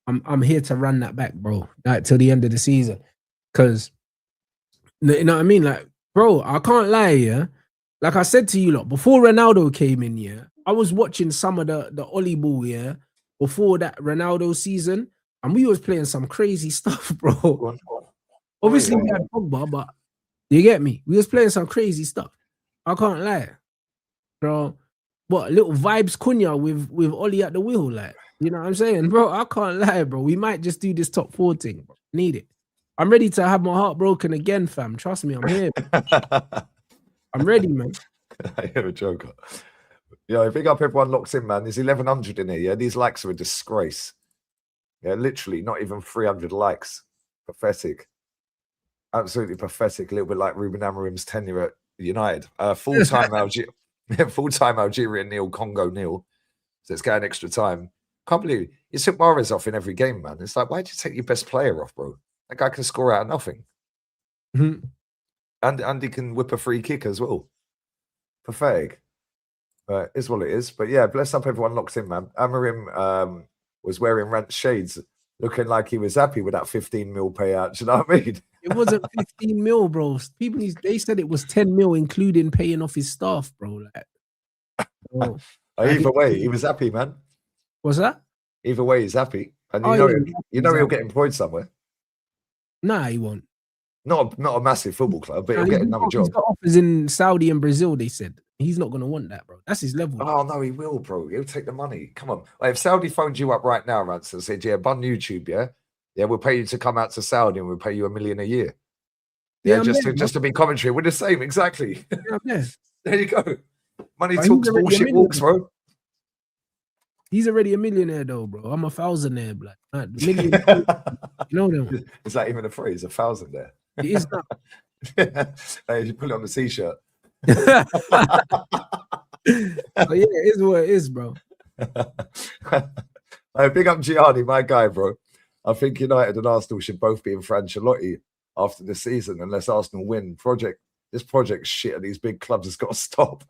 I'm here to run that back, bro, like till the end of the season. Because, you know what I mean? Like, bro, I can't lie, yeah? Like I said to you, lot, before Ronaldo came in, yeah, I was watching some of the Ole ball, yeah, before that Ronaldo season, and we was playing some crazy stuff, bro. Obviously, we had Pogba, but you get me? We was playing some crazy stuff. I can't lie. Bro, what, little vibes Cunha with Ole at the wheel, like, you know what I'm saying? Bro, I can't lie, bro. We might just do this top 4 thing, bro. Need it. I'm ready to have my heart broken again, fam. Trust me, I'm here. I'm ready, man. You're a joker. Yeah, big up everyone locked in, man. There's 1,100 in here, yeah? These likes are a disgrace. Yeah, literally, not even 300 likes. Pathetic. Absolutely pathetic. A little bit like Ruben Amorim's tenure at United. Full-time Algerian Neil, Congo Neil. So it's getting extra time. Can't believe it. You took Mahrez off in every game, man. It's like, why'd you take your best player off, bro? That guy can score out of nothing. And he can whip a free kick as well. Pathetic. Is what it is. But yeah, bless up everyone locked in, man. Amorim was wearing rant shades, looking like he was happy with that 15 mil payout. Do you know what I mean? It wasn't 15 mil, bro. People, they said it was 10 mil, including paying off his staff, bro. Like, bro. Either way, he was happy, man. What's that? Either way, he's happy. And you know he'll get employed somewhere. Nah, he won't. Not a massive football club, but he'll get another job. He's got offers in Saudi and Brazil, they said. He's not going to want that, bro. That's his level. Oh, no, he will, bro. He'll take the money. Come on. Like, if Saudi phoned you up right now, Ransom, and said, yeah, bun YouTube, yeah? Yeah, we'll pay you to come out to Saudi and we'll pay you $1 million a year. Yeah, just to be commentary. We're the same, exactly. Yeah, there you go. Money talks, bullshit walks, bro. He's already a millionaire, though, bro. I'm a thousandaire, blood. Million, you know them. Is that even a phrase? 1,000 there? It is not. Hey, you put it on the t-shirt. But yeah, it is what it is, bro. Hey, big up Gianni, my guy, bro. I think United and Arsenal should both be in for Ancelotti after the season, unless Arsenal win. This project shit at these big clubs has got to stop.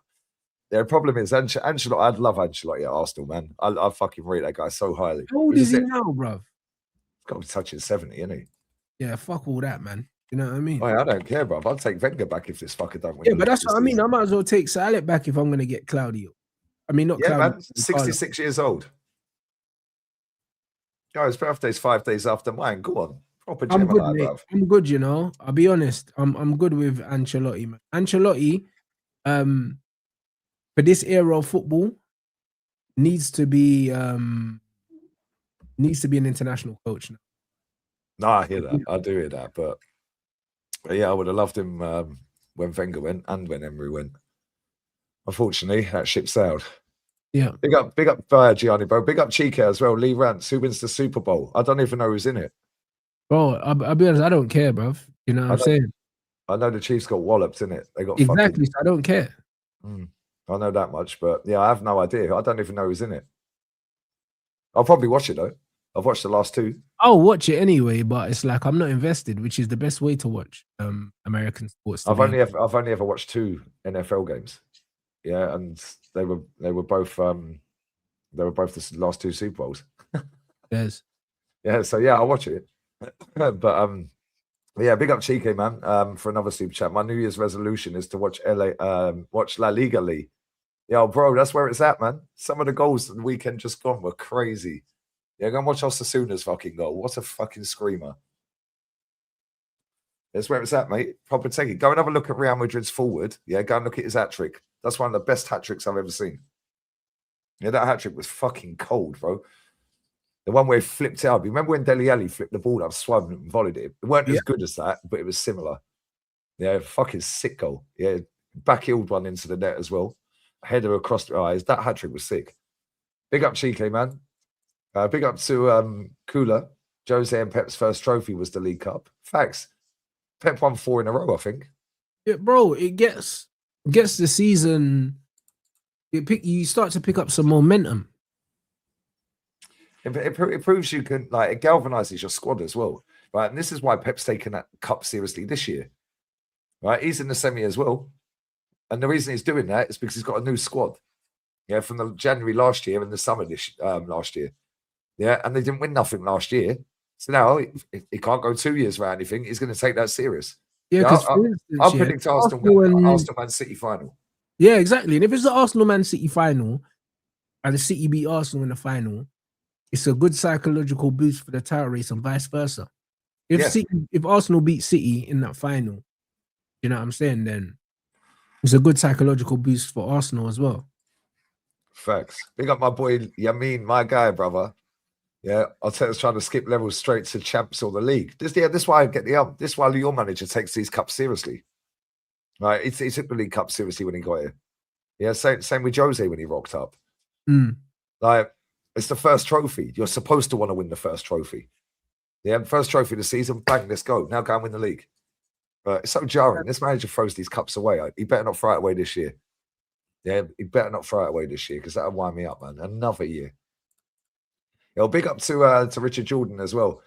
The problem is Ancelotti. I'd love Ancelotti at Arsenal, man. I fucking rate that guy so highly. How old is he now, bro? He's got to be touching 70, isn't he? Yeah, fuck all that, man. You know what I mean? Oh, yeah, I don't care, bro. I'll take Wenger back if this fucker don't win. Yeah, but that's what I mean. I might as well take Saleh back if I'm going to get cloudy. I mean, not cloudy. Man, 66 years old. Yo, his birthday's 5 days after mine. Go on. Proper I'm good, Gemini, mate. bruv. I'm good, you know. I'll be honest. I'm good with Ancelotti, man. Ancelotti, for this era of football, needs to be an international coach now. No, I hear that. I do hear that. But yeah, I would have loved him when Wenger went and when Emery went. Unfortunately, that ship sailed. Yeah. Big up Gianni, bro. Big up Chica as well. Lee Rance, who wins the Super Bowl? I don't even know who's in it. Bro, I'll be honest, I don't care, bruv. You know what I'm saying? I know the Chiefs got walloped, innit? They got Exactly, fucking. so I don't care. I know that much, but yeah, I have no idea. I don't even know who's in it. I'll probably watch it though. I've watched the last two. I'll watch it anyway, but it's like I'm not invested, which is the best way to watch American sports. I've only ever watched 2 NFL games. Yeah, and they were both the last 2 Super Bowls. Yes. Yeah, so yeah, I'll watch it. But yeah, big up Cheeky, man. For another super chat. My New Year's resolution is to watch watch La Liga League. Yo, bro, that's where it's at, man. Some of the goals the weekend just gone were crazy. Yeah, go and watch Osasuna's fucking goal. What a fucking screamer. That's where it's at, mate. Proper take it. Go and have a look at Real Madrid's forward. Yeah, go and look at his hat trick. That's one of the best hat tricks I've ever seen. Yeah, that hat trick was fucking cold, bro. The one where he flipped it up. You remember when Dele Alli flipped the ball up, swung and volleyed it? It weren't as good as that, but it was similar. Yeah, fucking sick goal. Yeah, back-heeled one into the net as well. Header across the eyes. That hat trick was sick. Big up Cheeky, man. Big up to Kula. Jose and Pep's first trophy was the League Cup. Facts. Pep won 4 in a row, I think. Yeah, bro, it gets the season. You start to pick up some momentum. It proves you can, like, it galvanizes your squad as well, right? And this is why Pep's taken that cup seriously this year, right? He's in the semi as well, and the reason he's doing that is because he's got a new squad, yeah, from the January last year and the summer this last year, yeah, and they didn't win nothing last year, so now he can't go 2 years without anything. He's going to take that serious. Yeah, because I'll predict Arsenal Man City final. Yeah, exactly. And if it's the Arsenal Man City final, and the City beat Arsenal in the final, it's a good psychological boost for the title race and vice versa. If Arsenal beat City in that final, you know what I'm saying, then it's a good psychological boost for Arsenal as well. Facts. Big up my boy Yamin, my guy, brother. Yeah, I'll tell you, trying to skip levels straight to champs or the league. This is why I get the This is why your manager takes these cups seriously. Right, he took the League Cup seriously when he got here. Yeah, same with Jose when he rocked up. Like, it's the first trophy. You're supposed to want to win the first trophy. Yeah, first trophy of the season, bang, let's go. Now go and win the league. But it's so jarring. This manager throws these cups away. He better not throw it away this year. Yeah, he better not throw it away this year because that'll wind me up, man. Another year. Yo, big up to Richard Jordan as well.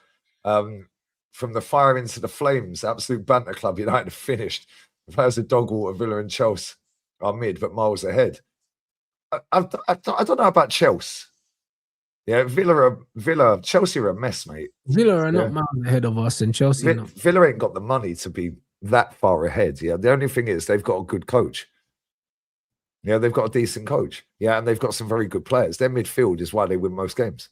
From the fire into the flames, absolute banter club. United finished. Players of Dogwater, Villa and Chelsea are mid, but miles ahead. I don't know about Chelsea. Yeah, Chelsea are a mess, mate. Villa are not miles ahead of us, and Chelsea. Villa ain't got the money to be that far ahead. Yeah, the only thing is they've got a good coach. Yeah, they've got a decent coach. Yeah, and they've got some very good players. Their midfield is why they win most games.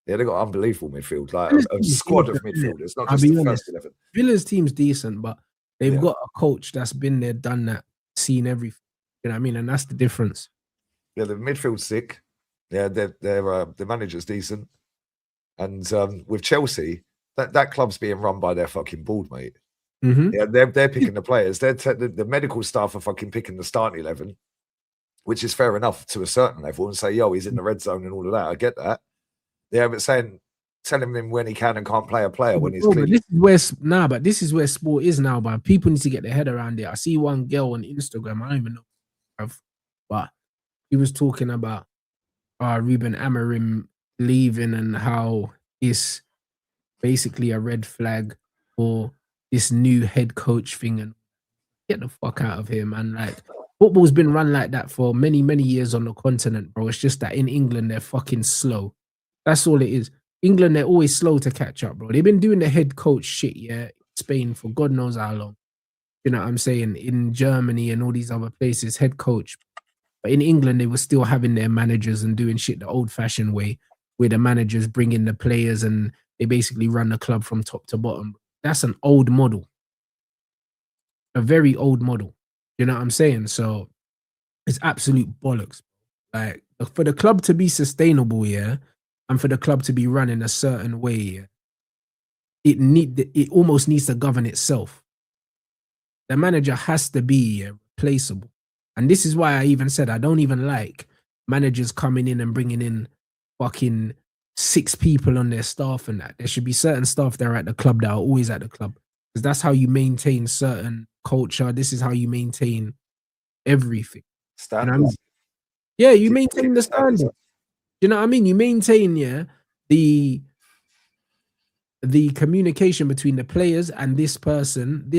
Yeah, they've got unbelievable midfield, like a squad of midfielders, not just the first 11. Villa's team's decent, but they've got a coach that's been there, done that, seen everything. You know what I mean? And that's the difference. Yeah, the midfield's sick. Yeah, the manager's decent. And with Chelsea, that club's being run by their fucking board, mate. Yeah, they're picking the players. The medical staff are fucking picking the starting 11, which is fair enough to a certain level, and say, yo, he's in the red zone and all of that. I get that. Yeah, but telling him when he can and can't play a player when he's clean. But this is where sport is now, but people need to get their head around it. I see one girl on Instagram, I don't even know, but he was talking about Ruben Amorim leaving and how it's basically a red flag for this new head coach thing, and get the fuck out of here, man. Like, football's been run like that for many, many years on the continent, bro. It's just that in England, they're fucking slow. That's all it is. England, they're always slow to catch up, bro. They've been doing the head coach shit, in Spain for God knows how long. You know what I'm saying? In Germany and all these other places, head coach. But in England, they were still having their managers and doing shit the old-fashioned way, where the managers bring in the players and they basically run the club from top to bottom. That's an old model. A very old model. You know what I'm saying? So it's absolute bollocks. Like, for the club to be sustainable, and for the club to be run in a certain way, it almost needs to govern itself. The manager has to be replaceable. And this is why I even said I don't even like managers coming in and bringing in fucking 6 people on their staff and that. There should be certain staff that are at the club that are always at the club. Because that's how you maintain certain culture. This is how you maintain everything. You know what I mean? Standards. Yeah, you Keep maintain the standards standard. up. You know what I mean? You maintain, yeah, the communication between the players and this person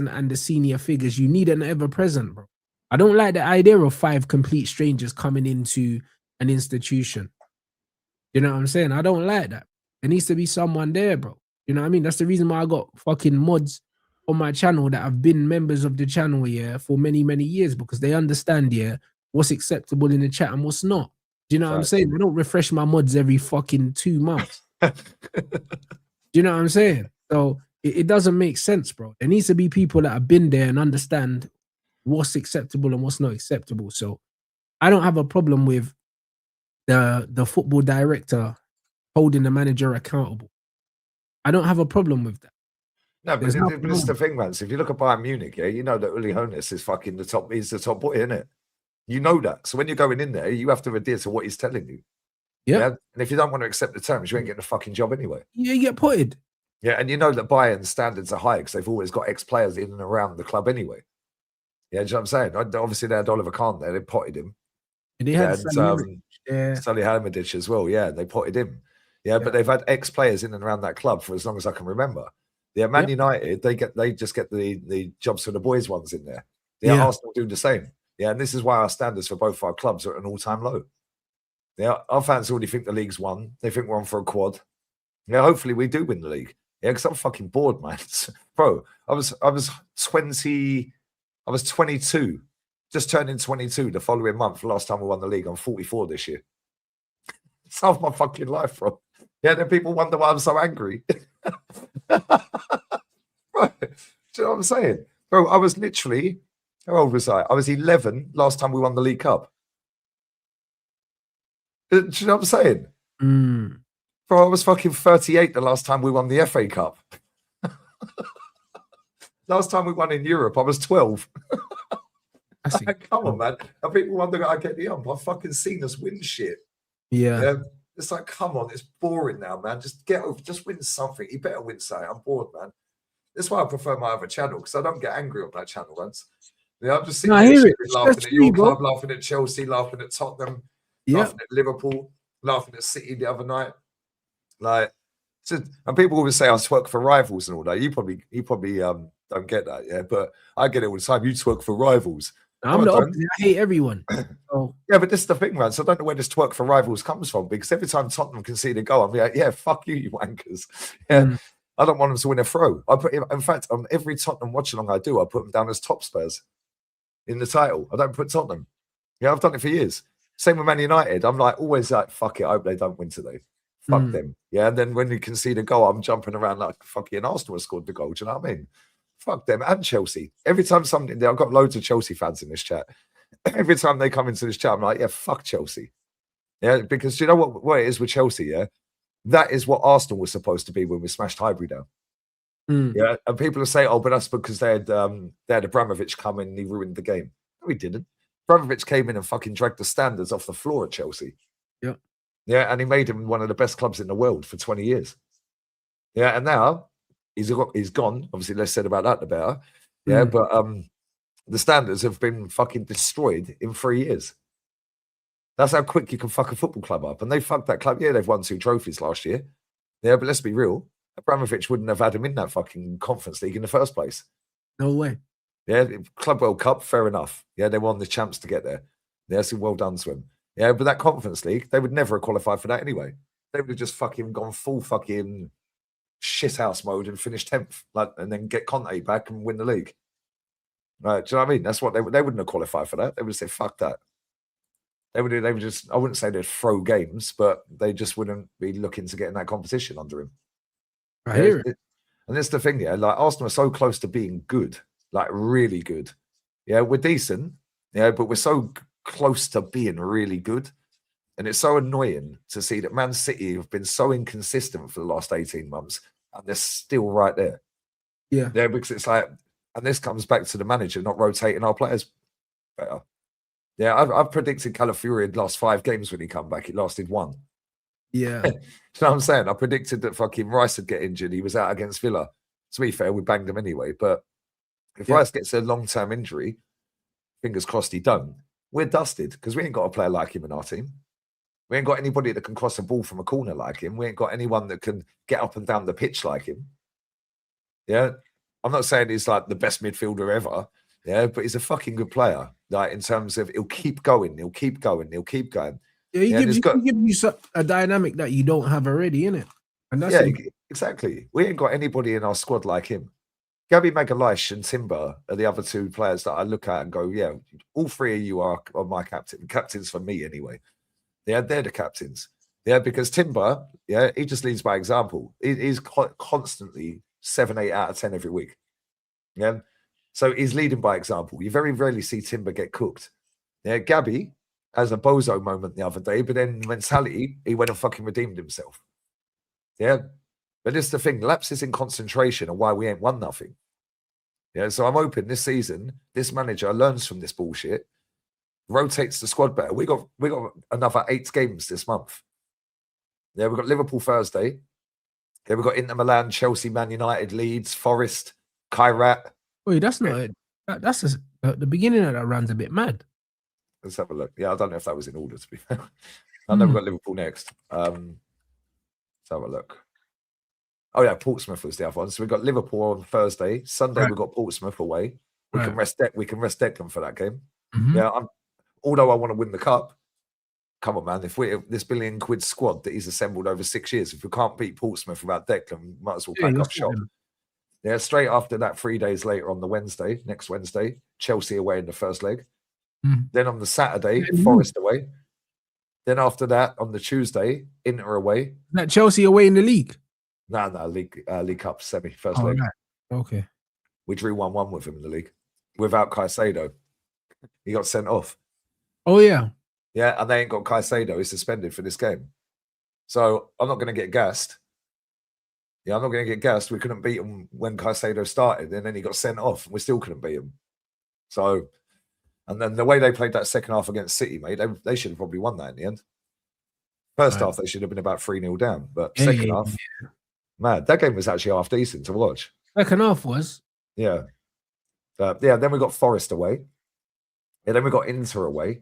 and the senior figures. You need an ever present, bro. I don't like the idea of 5 complete strangers coming into an institution. You know what I'm saying? I don't like that. There needs to be someone there, bro. You know what I mean? That's the reason why I got fucking mods on my channel that have been members of the channel, yeah, for many, many years, because they understand, yeah, what's acceptable in the chat and what's not. Do you know what I'm saying? I don't refresh my mods every fucking 2 months. Do you know what I'm saying? So it doesn't make sense, bro. There needs to be people that have been there and understand what's acceptable and what's not acceptable. So I don't have a problem with the football director holding the manager accountable. I don't have a problem with that. No, but There's nothing this is wrong. the thing, man. So if you look at Bayern Munich, yeah, you know that Uli Hoeneß is fucking the top. He's the top boy, isn't it? You know that. So when you're going in there, you have to adhere to what he's telling you. Yep. Yeah. And if you don't want to accept the terms, you ain't getting a fucking job anyway. Yeah, you get putted. Yeah. And you know that Bayern's standards are high because they've always got ex-players in and around the club anyway. Yeah, do you know what I'm saying? Obviously, they had Oliver Kahn there. They potted him. And they had Salihamidzic as well. Yeah, they potted him. Yeah, but they've had ex-players in and around that club for as long as I can remember. Yeah, Man United, they just get the jobs for the boys ones in there. Yeah, Arsenal do the same. Yeah, and this is why our standards for both our clubs are at an all-time low. Yeah, our fans already think the league's won. They think we're on for a quad. Yeah, hopefully we do win the league. Yeah, because I'm fucking bored, man. Bro, I was 22, just turning 22 the following month. Last time we won the league, I'm 44 this year. It's half my fucking life, bro. Yeah, then people wonder why I'm so angry. Bro, do you know what I'm saying? Bro, I was literally, how old was I? I was 11 last time we won the League Cup. Do you know what I'm saying? Bro, I was fucking 38 the last time we won the FA Cup. Last time we won in Europe, I was 12. Come on, man. And people wonder how I get the ump. I've fucking seen us win shit. Yeah. It's like, come on, it's boring now, man. Just get over, just win something. You better win something. I'm bored, man. That's why I prefer my other channel, because I don't get angry on that channel once. Yeah, I'm just sitting there laughing at your club, laughing at Chelsea, laughing at Tottenham, laughing at Liverpool, laughing at City the other night. Like, and people always say I twerk for rivals and all that. You probably don't get that, yeah. But I get it all the time. You twerk for rivals. I'm the opposite. I hate everyone. So. Yeah, but this is the thing, man. So I don't know where this twerk for rivals comes from, because every time Tottenham concede a goal, I'm like, yeah, fuck you, you wankers. Yeah, I don't want them to win a throw. In fact, on every Tottenham watch along I do, I put them down as top Spurs in the title. I don't put Tottenham. Yeah, I've done it for years. Same with Man United. I'm like always like, fuck it, I hope they don't win today. Fuck them. Yeah, and then when you concede a goal, I'm jumping around like fucking Arsenal has scored the goal. Do you know what I mean? Fuck them and Chelsea. Every time something, I've got loads of Chelsea fans in this chat. Every time they come into this chat, I'm like, yeah, fuck Chelsea. Yeah, because you know what it is with Chelsea, yeah? That is what Arsenal was supposed to be when we smashed Highbury down. Yeah, and people will say, oh, but that's because they had Abramovich come in and he ruined the game. No, he didn't. Abramovich came in and fucking dragged the standards off the floor at Chelsea. Yeah. Yeah, and he made him one of the best clubs in the world for 20 years. Yeah, and now he's gone. Obviously, less said about that, the better. Yeah, but the standards have been fucking destroyed in 3 years. That's how quick you can fuck a football club up. And they fucked that club. Yeah, they've won 2 trophies last year. Yeah, but let's be real. Abramovich wouldn't have had him in that fucking Conference League in the first place. No way. Yeah, Club World Cup, fair enough. Yeah, they won the champs to get there. Yeah, so well done to him. Yeah, but that Conference League, they would never have qualified for that anyway. They would have just fucking gone full fucking shithouse mode and finished 10th, and then get Conte back and win the league. Right? Do you know what I mean? That's what they wouldn't have qualified for that. They would have said, fuck that. They would just, I wouldn't say they'd throw games, but they just wouldn't be looking to get in that competition under him. I hear it. And that's the thing, yeah. Like Arsenal are so close to being good, like really good. Yeah, we're decent, yeah, but we're so close to being really good. And it's so annoying to see that Man City have been so inconsistent for the last 18 months and they're still right there. Yeah. Yeah, because it's like, and this comes back to the manager not rotating our players better. Yeah, I've predicted Calafiori had lost 5 games when he come back. It lasted 1. Yeah. You know what I'm saying? I predicted that fucking Rice would get injured. He was out against Villa. To be fair, we banged him anyway. But if Rice gets a long-term injury, fingers crossed he don't, we're dusted because we ain't got a player like him in our team. We ain't got anybody that can cross a ball from a corner like him. We ain't got anyone that can get up and down the pitch like him. Yeah. I'm not saying he's like the best midfielder ever. Yeah. But he's a fucking good player. Like in terms of he'll keep going. He'll keep going. He'll keep going. Yeah, he gives you a dynamic that you don't have already, innit? And that's exactly. We ain't got anybody in our squad like him. Gabby Magalhaes and Timber are the other two players that I look at and go, yeah, all three of you are my captains for me anyway. Yeah, they're the captains. Yeah, because Timber, yeah, he just leads by example. He's constantly 7, 8 out of 10 every week. Yeah, so he's leading by example. You very rarely see Timber get cooked. Yeah, Gabby has a bozo moment the other day, but then mentality, he went and fucking redeemed himself. Yeah, but this is the thing, lapses in concentration are why we ain't won nothing. Yeah, so I'm hoping this season, this manager learns from this bullshit, rotates the squad better. We got another 8 games this month. Yeah, we've got Liverpool Thursday. Yeah, we've got Inter Milan, Chelsea, Man United, Leeds, Forest, Kairat. Wait, that's not it. That's the beginning of that run's a bit mad. Let's have a look. Yeah, I don't know if that was in order, to be fair. I know we've got Liverpool next. Let's have a look. Oh yeah, Portsmouth was the other one. So we've got Liverpool on Thursday. Sunday we've got Portsmouth away. We can rest Declan for that game. Yeah, although I want to win the cup, come on, man. If this £1 billion squad that he's assembled over 6 years, if we can't beat Portsmouth without Declan, might as well pack up shop. Yeah, straight after that, 3 days later on the next Wednesday, Chelsea away in the first leg. Then on the Saturday, Forest away. Then after that, on the Tuesday, Inter away. That Chelsea away in the league? No, League Cup semi, first leg. Right. Okay. We drew 1-1 with him in the league without Caicedo. He got sent off. Oh, yeah. Yeah, and they ain't got Caicedo. He's suspended for this game. So I'm not going to get gassed. Yeah, I'm not going to get gassed. We couldn't beat him when Caicedo started, and then he got sent off, and we still couldn't beat him. So, and then the way they played that second half against City, mate, they should have probably won that in the end. First half, they should have been about 3-0 down, but second half, mad. That game was actually half decent to watch. Second half was? Yeah. Yeah, then we got Forest away. Yeah, then we got Inter away.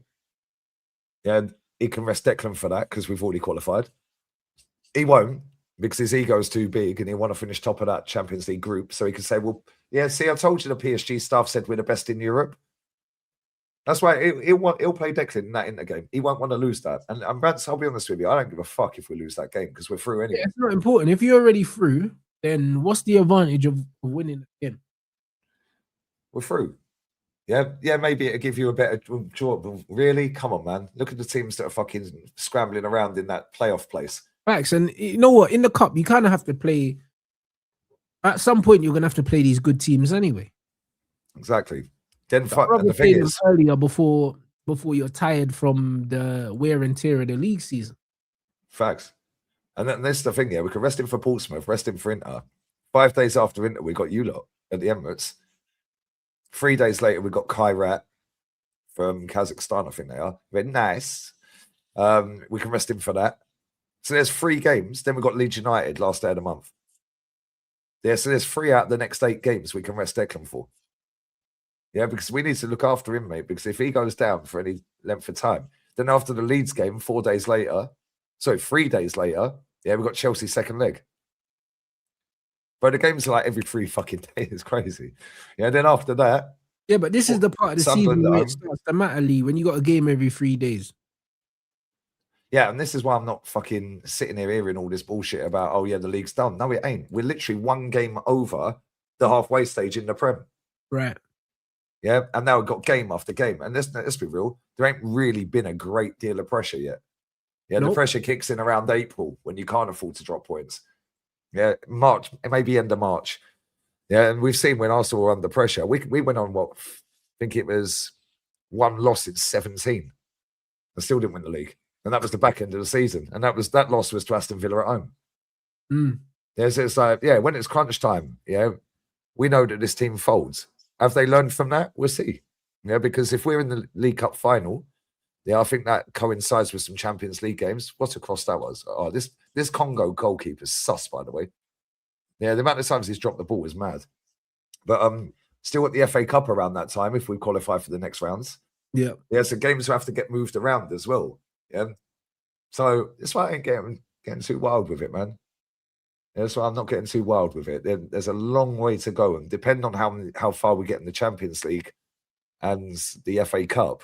Yeah, he can rest Declan for that because we've already qualified. He won't because his ego's too big and he'll want to finish top of that Champions League group. So he can say, well, yeah, see, I told you the PSG staff said we're the best in Europe. That's why he'll play Declan in that Inter game. He won't want to lose that. And Rance, I'll be honest with you, I don't give a fuck if we lose that game because we're through anyway. Yeah, it's not important. If you're already through, then what's the advantage of winning the game? We're through. Yeah, maybe it'll give you a better draw. But really, come on, man. Look at the teams that are fucking scrambling around in that playoff place. Facts. And you know what? In the cup, you kind of have to play. At some point, you're going to have to play these good teams anyway. Exactly. Then and the thing is, earlier before you're tired from the wear and tear of the league season. Facts. And then that's the thing. Yeah, we can rest him for Portsmouth, rest him for Inter. 5 days after Inter, we got you lot at the Emirates. 3 days later, we got Kairat from Kazakhstan, I think they are. Very nice. We can rest him for that. So there's 3 games. Then we got Leeds United last day of the month. Yeah, so there's 3 out of the next 8 games we can rest Declan for. Yeah, because we need to look after him, mate, because if he goes down for any length of time, then after the Leeds game, 3 days later, yeah, we've got Chelsea second leg. But the games are like every 3 fucking days. It's crazy. Yeah, then after that. Yeah, but this is the part of the season where it starts to matter, Lee, when you got a game every 3 days. Yeah, and this is why I'm not fucking sitting here hearing all this bullshit about, oh, yeah, the league's done. No, it ain't. We're literally 1 game over the halfway stage in the Prem. Right. Yeah, and now we've got game after game. And let's be real, there ain't really been a great deal of pressure yet. Yeah, The pressure kicks in around April when you can't afford to drop points. Yeah, March, maybe end of March. Yeah, and we've seen when Arsenal were under pressure, we went on I think it was 1 loss in 17 and still didn't win the league. And that was the back end of the season. And that loss was to Aston Villa at home. Yeah, so it's like, yeah, when it's crunch time, yeah, we know that this team folds. Have they learned from that? We'll see. Yeah, because if we're in the League Cup final, Yeah, I think that coincides with some Champions League games. What a cross that was. Oh, this Congo goalkeeper's sus, by the way. Yeah, the amount of times he's dropped the ball was mad. But still at the FA Cup around that time, if we qualify for the next rounds. Yeah. Yeah, so games will have to get moved around as well. Yeah. So that's why I ain't getting too wild with it, man. That's why I'm not getting too wild with it. There's a long way to go. And depending on how far we get in the Champions League and the FA Cup,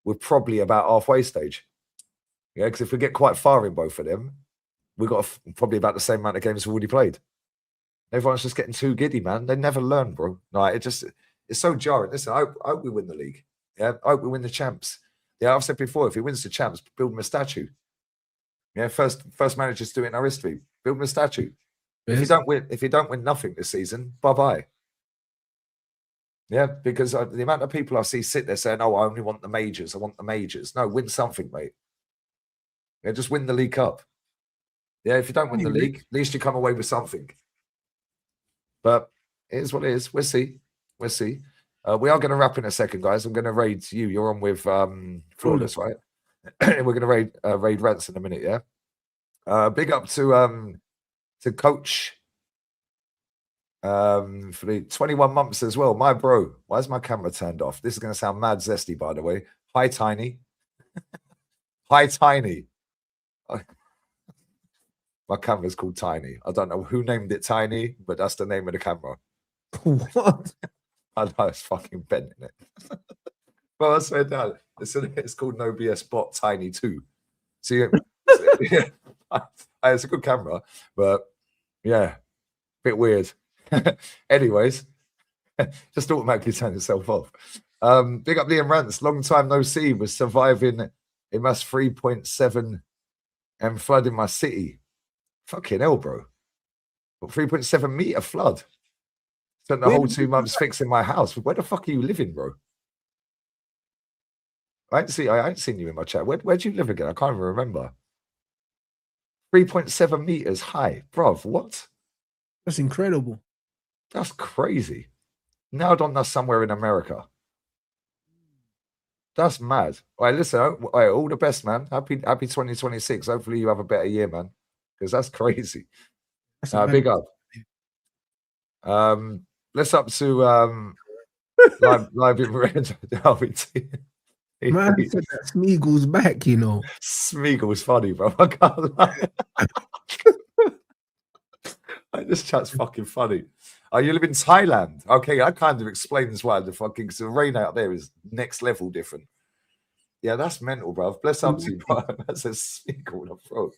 we're probably about halfway stage. Yeah, because if we get quite far in both of them, we've got probably about the same amount of games we've already played. Everyone's just getting too giddy, man. They never learn, bro. No, it's so jarring. Listen, I hope we win the league. Yeah, I hope we win the champs. Yeah, I've said before, if he wins the champs, build him a statue. Yeah, first managers to do it in our history. Build him a statue. If you don't win nothing this season, bye-bye. Yeah, because the amount of people I see sit there saying, "Oh, I only want the majors. I want the majors." No, win something, mate. Yeah, just win the League Cup. Yeah, if you don't win the league, at least you come away with something. But it is what it is. We'll see. We'll see. We are going to wrap in a second, guys. I'm going to raid you. You're on with Flawless, right? We're going to raid Rants in a minute, yeah? Big up to Coach for the 21 months as well. My bro, why is my camera turned off? This is going to sound mad zesty, by the way. Hi, Tiny. Hi, Tiny. My camera's called Tiny. I don't know who named it Tiny, but that's the name of the camera. What? I know, it's fucking bent, isn't it? Well, I swear down. It's called No BS Bot Tiny 2. So, yeah, it's a good camera, but yeah, bit weird. Anyways, just automatically turn itself off. Big up Liam Rants. Long time no see. Was surviving a mass 3.7 and flood in my city. Fucking hell, bro. 3.7 meter flood. Spent the whole 2 months fixing my house. Where the fuck are you living, bro? I ain't seen you in my chat. Where do you live again? I can't even remember. 3.7 meters high. Bruv, what? That's incredible. That's crazy. Now done that somewhere in America. That's mad. All right, listen, all the best, man. Happy 2026. Hopefully you have a better year, man. Because that's crazy. Big up. Let's up to live in red. Man said that Smeagol's back, you know. Smeagol's funny, bro. I can't lie. This chat's fucking funny. You live in Thailand? Okay, that kind of explains why the fucking, because the rain out there is next level different. Yeah, that's mental, bro. Bless up to you, bro. That's a Smeagol in the throat.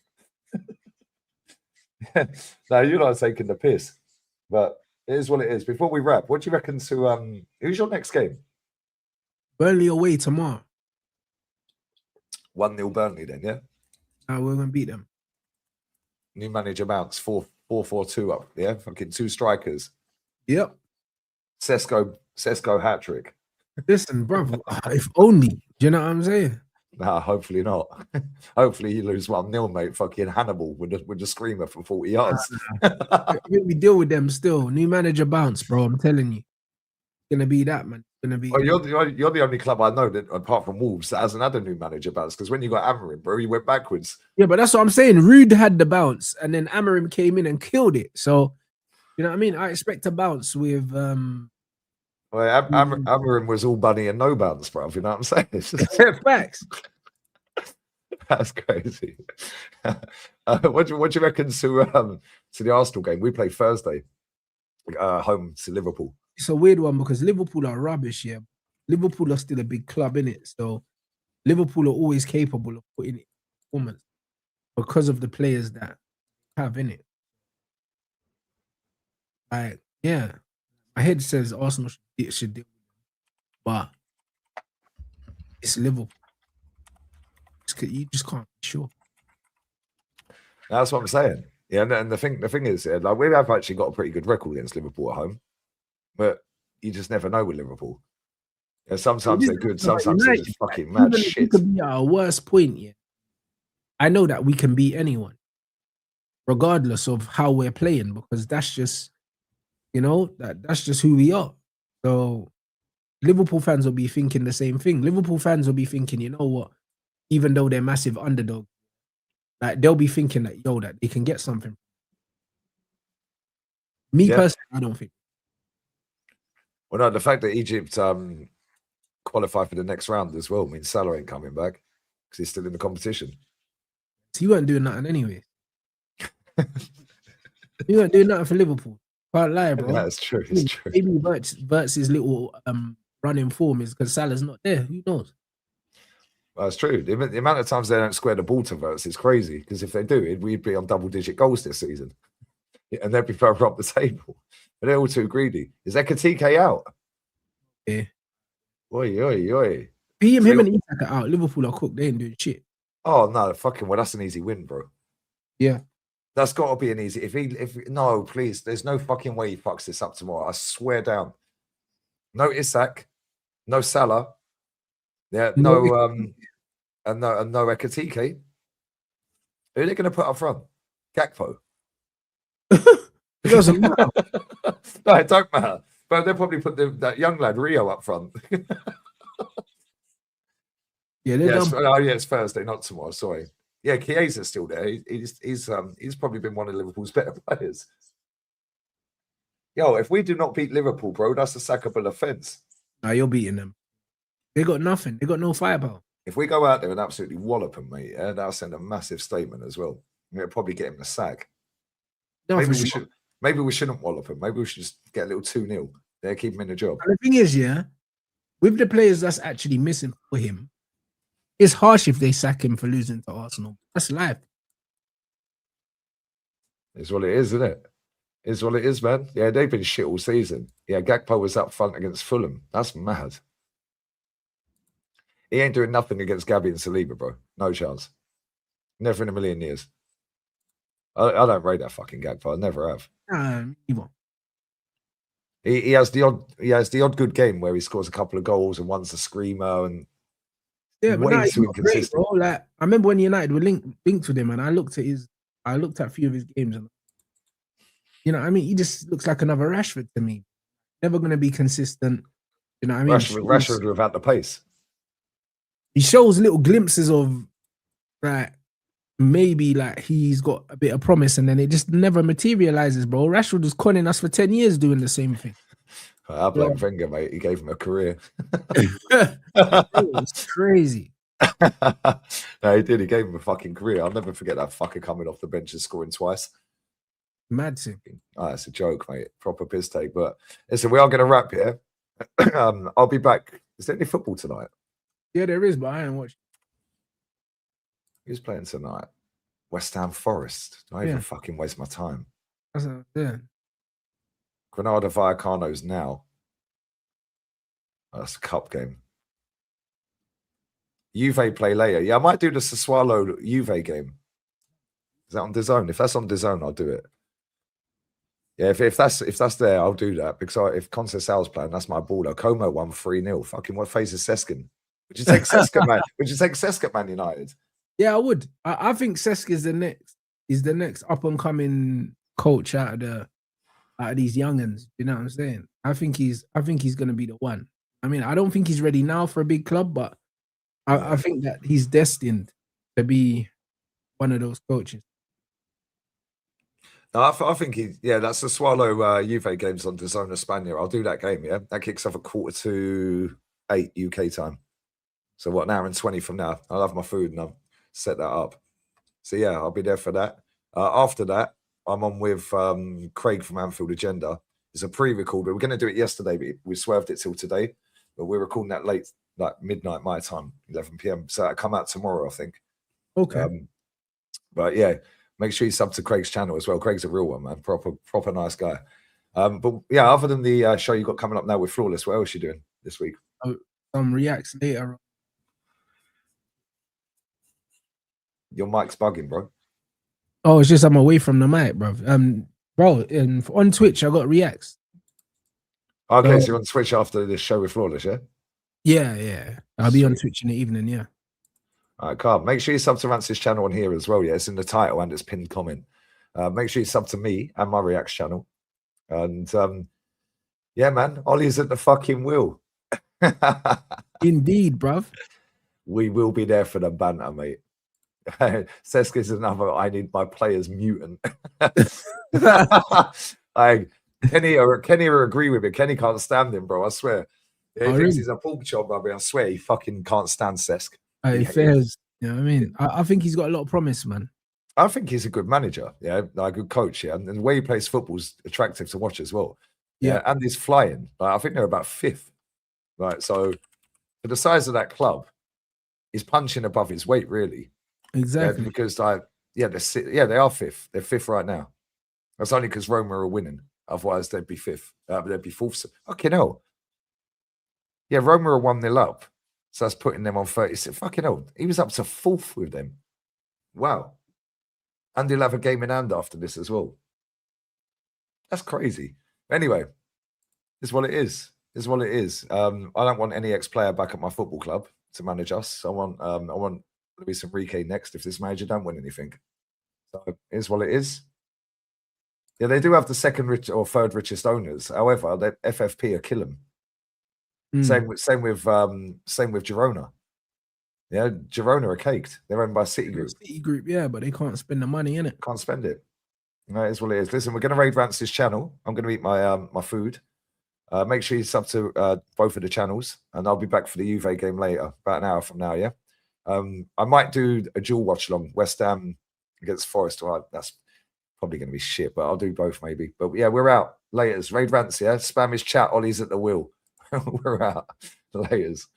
No, you're not taking the piss, but it is what it is. Before we wrap, what do you reckon to who's your next game? Burnley away tomorrow. 1-0 Burnley then, yeah? We're gonna beat them. New manager mounts 4-4-2 up, yeah? Fucking 2 strikers. Yep. Sesko hat trick. Listen, brother, if only. Do you know what I'm saying? Nah, hopefully not. Hopefully you lose 1-0, mate. Fucking Hannibal with the screamer from 40 yards. We deal with them still. New manager bounce, bro. I'm telling you. It's gonna be that, man. It's gonna be. Oh, you're the only club I know that, apart from Wolves, that hasn't had a new manager bounce. Because when you got Amorim, bro, you went backwards. Yeah, but that's what I'm saying. Rude had the bounce, and then Amorim came in and killed it. So, you know what I mean? I expect a bounce with. Well, Amorim was all bunny and no bounce, bro. You know what I'm saying? It's just... Facts. That's crazy. What do you reckon to the Arsenal game? We play Thursday, home to Liverpool. It's a weird one because Liverpool are rubbish, yeah. Liverpool are still a big club, innit? So Liverpool are always capable of putting it performance because of the players that have in it. Yeah. My head says Arsenal should deal with them, but it's Liverpool. You just can't be sure. That's what I'm saying. Yeah, and the thing is, like, we have actually got a pretty good record against Liverpool at home, but you just never know with Liverpool. Yeah, sometimes they're good, sometimes they're just fucking mad even shit. If we could be at our worst point, yeah. I know that we can beat anyone, regardless of how we're playing, because that's just, you know, that's just who we are. So Liverpool fans will be thinking the same thing. Liverpool fans will be thinking, you know what? Even though they're massive underdog, like they'll be thinking that that they can get something. Me personally, I don't think. Well, no, the fact that Egypt qualify for the next round as well means Salah ain't coming back because he's still in the competition. So you weren't doing nothing anyway. You weren't doing nothing for Liverpool. Can't lie, bro. That's true. It's true. Maybe Vert's little running form is because Salah's not there. Who knows? That's true. The amount of times they don't square the ball to Verts is crazy because if they do, we'd be on double-digit goals this season. And they'd be further up the table. But they're all too greedy. Is Ekatike out? Yeah. Oi, oi, oi. Him and Isak are out. Liverpool are cooked. They ain't doing shit. Oh, no, fucking well, that's an easy win, bro. Yeah. That's got to be an easy. No, please, there's no fucking way he fucks this up tomorrow. I swear down. No Isak, no Salah. Yeah, no Ekatike. Who are they going to put up front? Gakpo. It doesn't matter. No, it don't matter. But they'll probably put that young lad Rio up front. Yeah, it's Thursday, not tomorrow. Sorry. Yeah, Chiesa's still there. He's probably been one of Liverpool's better players. Yo, if we do not beat Liverpool, bro, that's a sackable offence. No, you're beating them. They got nothing. They got no firepower. If we go out there and absolutely wallop them, mate, that'll send a massive statement as well. It'll probably get him the sack. No, Maybe we shouldn't wallop him. Maybe we should just get a little 2-0. They'll keep him in the job. And the thing is, with the players that's actually missing for him, it's harsh if they sack him for losing to Arsenal. That's life. It's what it is, isn't it? It's what it is, man. Yeah, they've been shit all season. Yeah, Gakpo was up front against Fulham. That's mad. He ain't doing nothing against Gabby and Saliba, bro. No chance. Never in a million years. I don't rate that fucking Gakpo. I never have. He won't. He has the odd good game where he scores a couple of goals and one's a screamer and but way too inconsistent. Great, bro. Like, I remember when United were linked with him, and I looked at a few of his games, and you know, I mean, he just looks like another Rashford to me. Never going to be consistent. You know what I mean? Rashford without the pace. He shows little glimpses of like maybe like he's got a bit of promise, and then it just never materializes, bro. Rashford was conning us for 10 years doing the same thing. I blame Wenger, mate. He gave him a career. It's crazy. No, he did. He gave him a fucking career. I'll never forget that fucker coming off the bench and scoring twice. Mad thing. Oh, it's a joke, mate. Proper piss take. But listen, we are going to wrap here. I'll be back. Is there any football tonight? Yeah, there is, but I ain't watching. Who's playing tonight? West Ham Forest. Don't even fucking waste my time. Granada Vallecano's now. Oh, that's a cup game. Juve play later. Yeah, I might do the Sassuolo Juve game. Is that on DAZN? If that's on DAZN, I'll do it. Yeah, if that's there, I'll do that because if Conceição's playing, that's my baller. Como won 3-0. Fucking what phase is Seskin? Would you take Seska, man? Would you take Seska, Man United? Yeah, I would. I think Seska is the next up and coming coach out of these youngins. You know what I'm saying? I think he's gonna be the one. I mean, I don't think he's ready now for a big club, but I think that he's destined to be one of those coaches. No, I think that's the Swallow Juve games on DAZN España. I'll do that game, yeah. That kicks off at 7:45 UK time. So what, an hour and 20 from now? I'll have my food and I'll set that up. So yeah, I'll be there for that. After that, I'm on with Craig from Anfield Agenda. It's a pre-record. We were going to do it yesterday, but we swerved it till today. But we're recording that late, like midnight my time, 11 p.m. So that'll come out tomorrow, I think. Okay. But yeah, make sure you sub to Craig's channel as well. Craig's a real one, man. Proper nice guy. But yeah, other than the show you got coming up now with Flawless, what else are you doing this week? Some reacts later. Your mic's bugging, bro. Oh, it's just I'm away from the mic, bro. And on Twitch I got reacts. Okay, so you're on Twitch after this show with Flawless, yeah? Yeah. I'll be on Twitch in the evening, yeah. All right, Carl. Make sure you sub to Rance's channel on here as well. Yeah, it's in the title and it's pinned comment. Make sure you sub to me and my Reacts channel. And yeah, man, Ollie's at the fucking wheel. Indeed, bruv. We will be there for the banter, mate. Sesk is another. I need my players mutant. Kenny will agree with me. Kenny can't stand him, bro. I swear. Yeah, he thinks really? he's a pork chop, brother. I swear he fucking can't stand Sesk. Fairs. You know what I mean? I think he's got a lot of promise, man. I think he's a good manager, yeah, like a good coach, yeah, and the way he plays football is attractive to watch as well. Yeah, and he's flying. Like, I think they're about 5th, right? So for the size of that club, he's punching above his weight, really. Exactly. Yeah, because they are 5th. They're 5th right now. That's only because Roma are winning. Otherwise, they'd be 5th. They'd be 4th. Fucking hell. Yeah, Roma are 1-0 up. So that's putting them on 36. Fucking hell. He was up to 4th with them. Wow. And he'll have a game in hand after this as well. That's crazy. Anyway, it's what it is. It's what it is. I don't want any ex-player back at my football club to manage us. I want Luis Enrique next if this manager don't win anything. So it's what it is. Yeah, they do have the 2nd rich or 3rd richest owners. However, the FFP are killing them. Same with Girona. Yeah, Girona are caked. They're owned by Citigroup. Citigroup, yeah, but they can't spend the money in it. Can't spend it. That is what it is. Listen, we're going to raid Rance's channel. I'm going to eat my my food. Make sure you sub to both of the channels, and I'll be back for the Juve game later, about an hour from now. Yeah, I might do a dual watch along West Ham against Forest. Well, that's probably going to be shit, but I'll do both maybe. But yeah, we're out. Laters. Raid Rance. Yeah, spam his chat. Ollie's at the wheel. We're out. Laters.